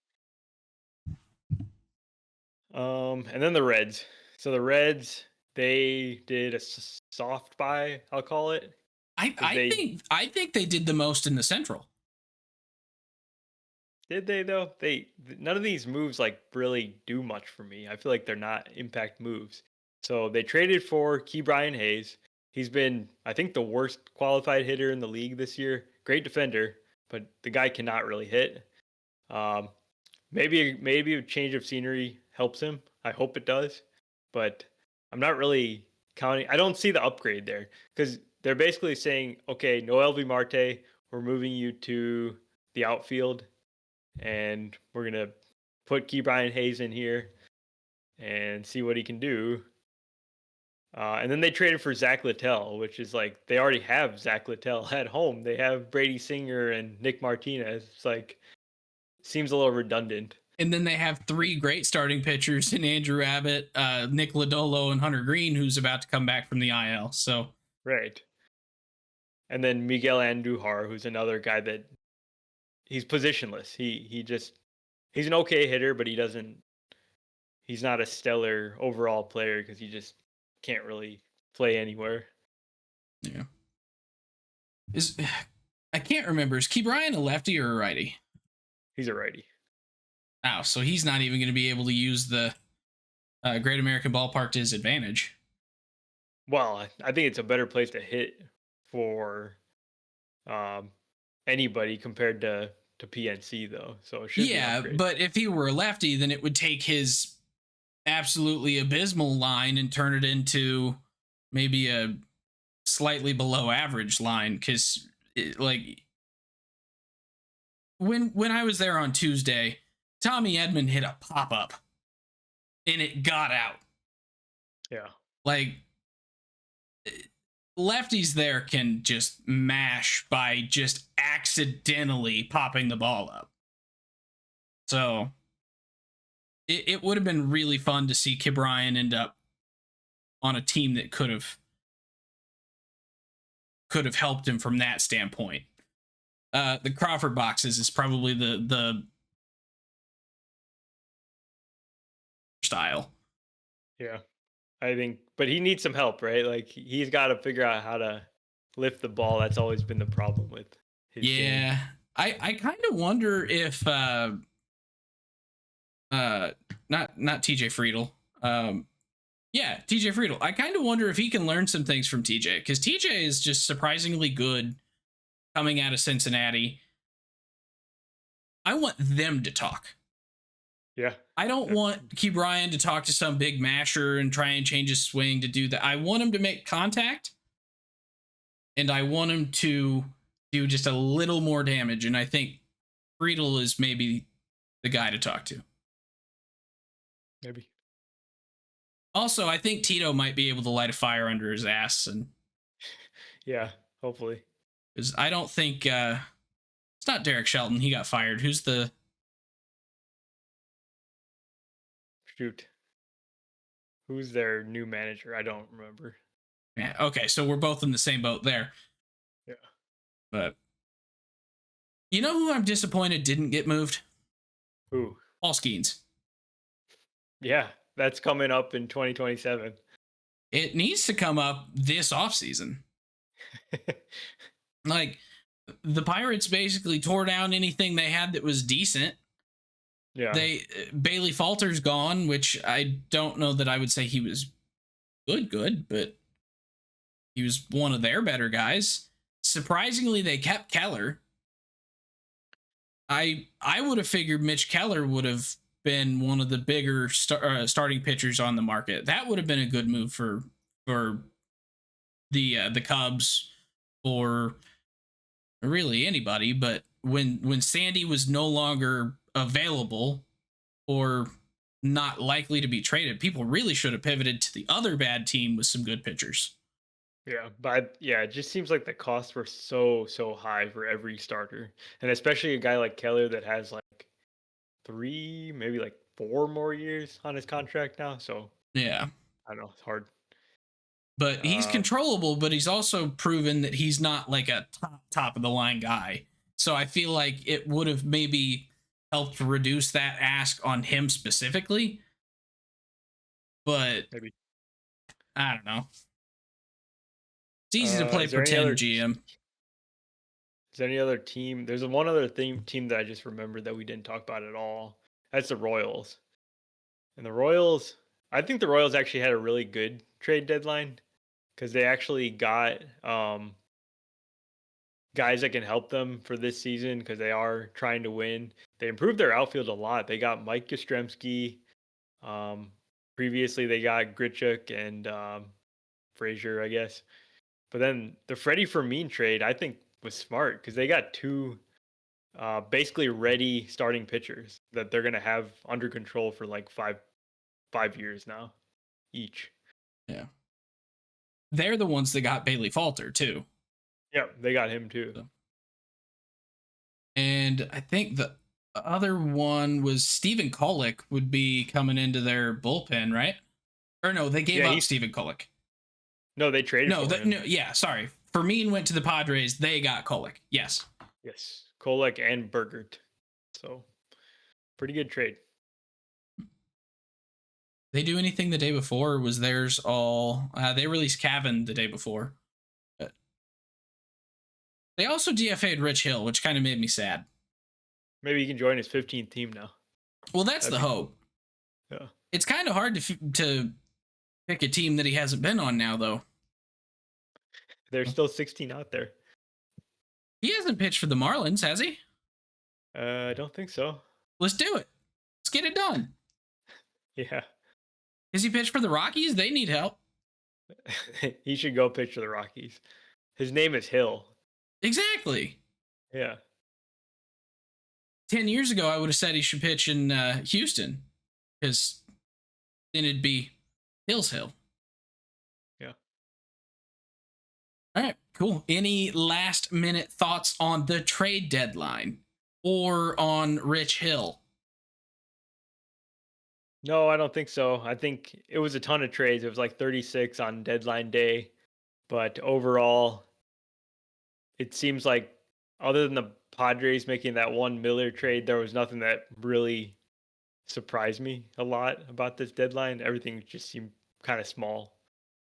And then the Reds. So the Reds, they did a soft buy, I'll call it. I think they did the most in the Central. Did they though? None of these moves like really do much for me. I feel like they're not impact moves. So they traded for Key Brian Hayes. He's been, I think, the worst qualified hitter in the league this year. Great defender, but the guy cannot really hit. Um, maybe a change of scenery helps him. I hope it does, but I'm not really counting. I don't see the upgrade there because they're basically saying, okay, Noel V. Marte, we're moving you to the outfield, and we're gonna put Key Brian Hayes in here and see what he can do. And then they traded for Zach Littell, which is like they already have Zach Littell at home. They have Brady Singer and Nick Martinez. It's like seems a little redundant. And then they have three great starting pitchers in Andrew Abbott, Nick Lodolo, and Hunter Green, who's about to come back from the IL. So Right. And then Miguel Andujar, who's another guy that he's positionless. He's an okay hitter, but he's not a stellar overall player because he just can't really play anywhere. yeah, I can't remember. Is Key Brian a lefty or a righty? He's a righty. Oh, so he's not even going to be able to use the Great American Ballpark to his advantage. Well, I think it's a better place to hit for anybody compared to PNC though. So it should be an upgrade. But if he were a lefty, then it would take his absolutely abysmal line and turn it into maybe a slightly below average line. Because like when I was there on Tuesday, Tommy Edman hit a pop up and it got out. Yeah. Like lefties there can just mash by just accidentally popping the ball up. So it would have been really fun to see Kip Ryan end up on a team that could have helped him from that standpoint. The Crawford boxes is probably the style. Yeah. I think, but he needs some help, right? Like he's got to figure out how to lift the ball. That's always been the problem with his game. I kind of wonder if not TJ Friedel. TJ Friedel. I kind of wonder if he can learn some things from TJ because TJ is just surprisingly good coming out of Cincinnati. I want them to talk. Yeah. I don't want Key Brian to talk to some big masher and try and change his swing to do that. I want him to make contact, and I want him to do just a little more damage. And I think Friedel is maybe the guy to talk to. Maybe. Also, I think Tito might be able to light a fire under his ass, and yeah, hopefully. Because I don't think it's not Derek Shelton. He got fired. Who's the shoot? Who's their new manager? I don't remember. Yeah. Okay, so we're both in the same boat there. Yeah. But you know who I'm disappointed didn't get moved? Who? Paul Skeens. Yeah, that's coming up in 2027. It needs to come up this offseason. Like, the Pirates basically tore down anything they had that was decent. Yeah. Bailey Falter's gone, which I don't know that I would say he was good, but he was one of their better guys. Surprisingly, they kept Keller. I would have figured Mitch Keller would have been one of the bigger starting pitchers on the market. That would have been a good move for the Cubs or really anybody. But when Sandy was no longer available or not likely to be traded, people really should have pivoted to the other bad team with some good pitchers. Yeah, but yeah, it just seems like the costs were so high for every starter, and especially a guy like Keller that has like 3, maybe like 4 more years on his contract now. So yeah, I don't know, it's hard. But he's controllable, but he's also proven that he's not like a top of the line guy. So I feel like it would have maybe helped reduce that ask on him specifically. But maybe I don't know. It's easy to play pretend, GM. Is there any other team? There's one other team that I just remembered that we didn't talk about at all. That's the Royals. And the Royals, I think the Royals actually had a really good trade deadline because they actually got guys that can help them for this season because they are trying to win. They improved their outfield a lot. They got Mike Yastrzemski. Previously, they got Grichuk and Frazier, I guess. But then the Freddie Fermin trade, I think, was smart because they got two basically ready starting pitchers that they're gonna have under control for like five years now, each. Yeah, they're the ones that got Bailey Falter too. Yep, they got him too. So. And I think the other one was Stephen Kolek would be coming into their bullpen, right? Or no, they gave up Stephen Kolek. No, they traded. Yeah, sorry. Fermin went to the Padres. They got Kolek. Yes. Yes, Kolek and Burgert. So, pretty good trade. They do anything the day before? Or was theirs all? They released Cavan the day before. But they also DFA'd Rich Hill, which kind of made me sad. Maybe he can join his 15th team now. Well, that's the hope. Yeah. It's kind of hard to pick a team that he hasn't been on now, though. There's still 16 out there. He hasn't pitched for the Marlins, has he? I don't think so. Let's do it. Let's get it done. Yeah. Has he pitched for the Rockies? They need help. He should go pitch for the Rockies. His name is Hill. Exactly. Yeah. 10 years ago, I would have said he should pitch in Houston, because then it'd be Hill's Hill. Yeah. All right, cool. Any last minute thoughts on the trade deadline or on Rich Hill? No, I don't think so. I think it was a ton of trades. It was like 36 on deadline day. But overall, it seems like other than the Padres making that one Miller trade, there was nothing that really surprised me a lot about this deadline. Everything just seemed kind of small.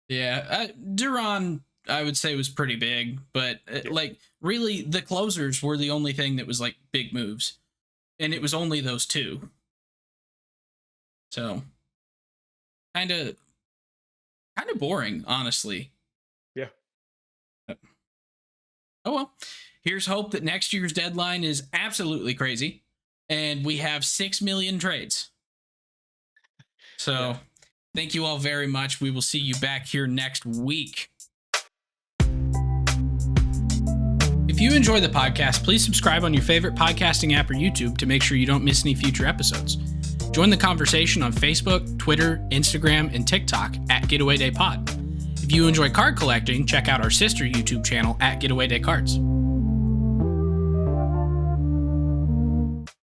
Yeah, Duran, I would say, was pretty big, but like really the closers were the only thing that was like big moves, and it was only those two. So kind of boring, honestly. Yeah. Oh well. Here's hope that next year's deadline is absolutely crazy and we have 6 million trades. So thank you all very much. We will see you back here next week. If you enjoy the podcast, please subscribe on your favorite podcasting app or YouTube to make sure you don't miss any future episodes. Join the conversation on Facebook, Twitter, Instagram, and TikTok at Getaway Day Pod. If you enjoy card collecting, check out our sister YouTube channel at Getaway Day Cards.